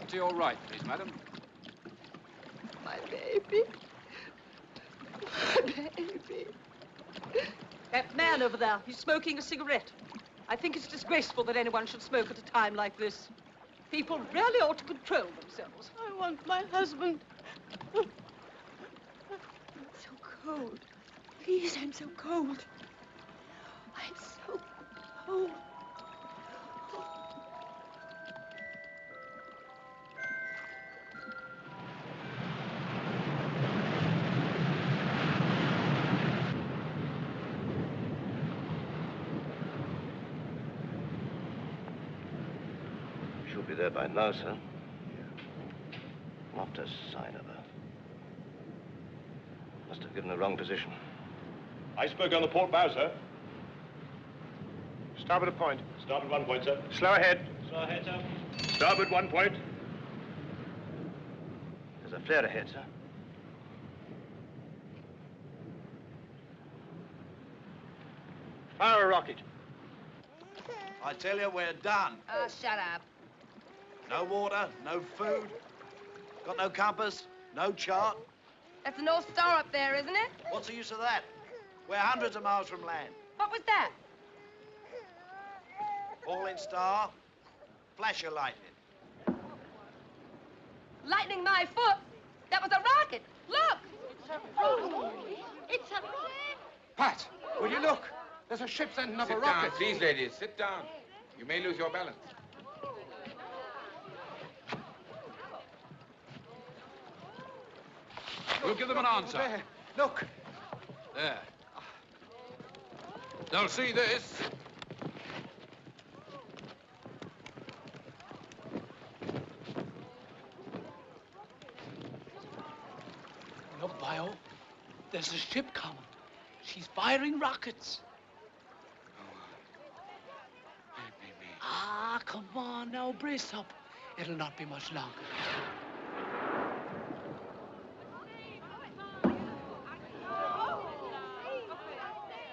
To your right, please, madam. My baby. My baby. That man over there, he's smoking a cigarette. I think it's disgraceful that anyone should smoke at a time like this. People really ought to control themselves. I want my husband. I'm so cold. Please, I'm so cold. I'm so cold. She'll be there by now, sir. Not a sign of her. Must have given the wrong position. Iceberg on the port bow, sir. Starboard a point. Starboard 1 point, sir. Slow ahead. Slow ahead, sir. Starboard 1 point. There's a flare ahead, sir. Fire a rocket. I tell you, we're done. Oh, shut up. No water, no food. Got no compass, no chart. That's the North Star up there, isn't it? What's the use of that? We're hundreds of miles from land. What was that? Falling star, flash of lightning. Lightning my foot. That was a rocket. Look. It's a rocket. It's a rocket. Pat, will you look? There's a ship sending up a rocket. Sit down, please, ladies. Sit down. You may lose your balance. We'll give them an answer. There. Look. There. They'll see this. Look, Bio. There's a ship coming. She's firing rockets. Ah, come on now, brace up. It'll not be much longer.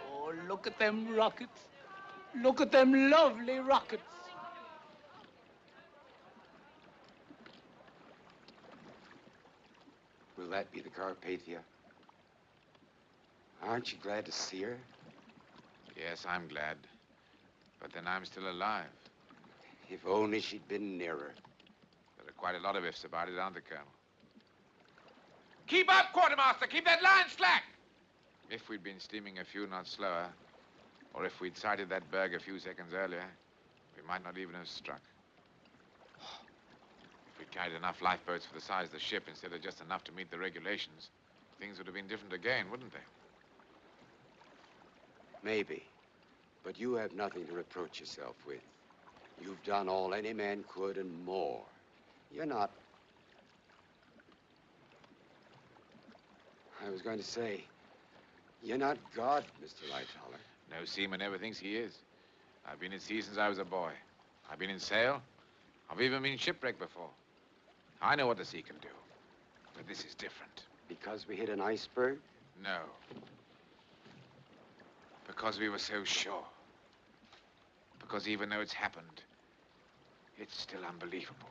Oh, look at them rockets. Look at them lovely rockets. Will that be the Carpathia? Aren't you glad to see her? Yes, I'm glad. But then I'm still alive. If only she'd been nearer. There are quite a lot of ifs about it, aren't there, Colonel? Keep up, Quartermaster! Keep that line slack! If we'd been steaming a few knots slower, or if we'd sighted that berg a few seconds earlier, we might not even have struck. If we'd carried enough lifeboats for the size of the ship instead of just enough to meet the regulations, things would have been different again, wouldn't they? Maybe. But you have nothing to reproach yourself with. You've done all any man could and more. You're not... I was going to say, you're not God, Mr. Lightoller. No seaman ever thinks he is. I've been at sea since I was a boy. I've been in sail. I've even been shipwrecked before. I know what the sea can do. But this is different. Because we hit an iceberg? No. Because we were so sure. Because even though it's happened, it's still unbelievable.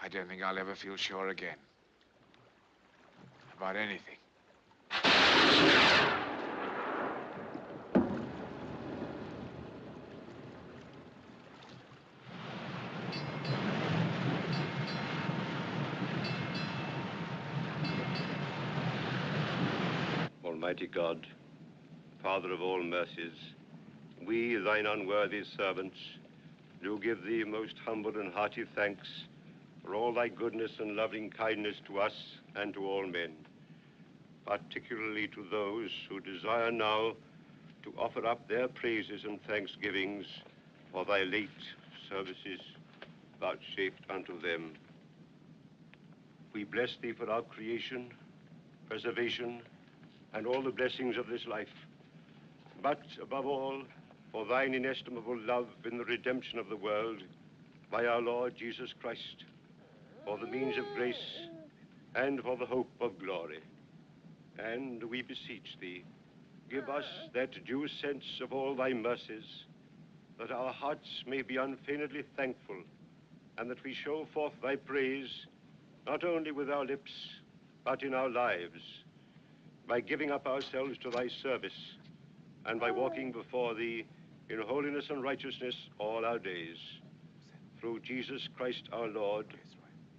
I don't think I'll ever feel sure again. About anything. Almighty God, Father of all mercies, we, thine unworthy servants, do give thee most humble and hearty thanks for all thy goodness and loving kindness to us and to all men, particularly to those who desire now to offer up their praises and thanksgivings for thy late services vouchsafed unto them. We bless thee for our creation, preservation, and all the blessings of this life, but above all, for thine inestimable love in the redemption of the world by our Lord Jesus Christ, for the means of grace and for the hope of glory. And we beseech thee, give us that due sense of all thy mercies, that our hearts may be unfeignedly thankful, and that we show forth thy praise, not only with our lips, but in our lives, by giving up ourselves to thy service, and by walking before thee in holiness and righteousness all our days. Through Jesus Christ our Lord,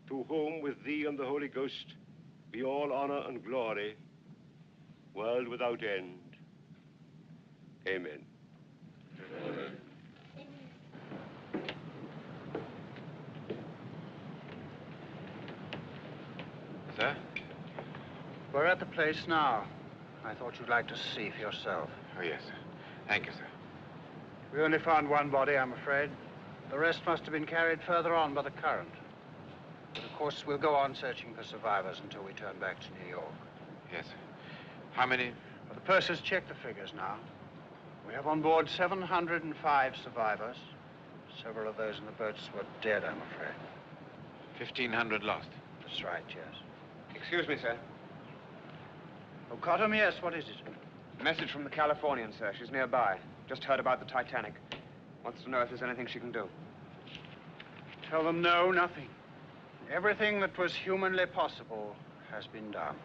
to whom with thee and the Holy Ghost be all honor and glory, world without end. Amen. Amen. Sir? We're at the place now. I thought you'd like to see for yourself. Oh, yes, sir. Thank you, sir. We only found one body, I'm afraid. The rest must have been carried further on by the current. But of course, we'll go on searching for survivors until we turn back to New York. Yes, sir. How many? Well, the purser's checked the figures now. We have on board 705 survivors. Several of those in the boats were dead, I'm afraid. 1,500 lost. That's right, yes. Excuse me, sir. Oh, Cottam, yes, what is it? Message from the Californian, sir. She's nearby. Just heard about the Titanic. Wants to know if there's anything she can do. Tell them no, nothing. Everything that was humanly possible has been done.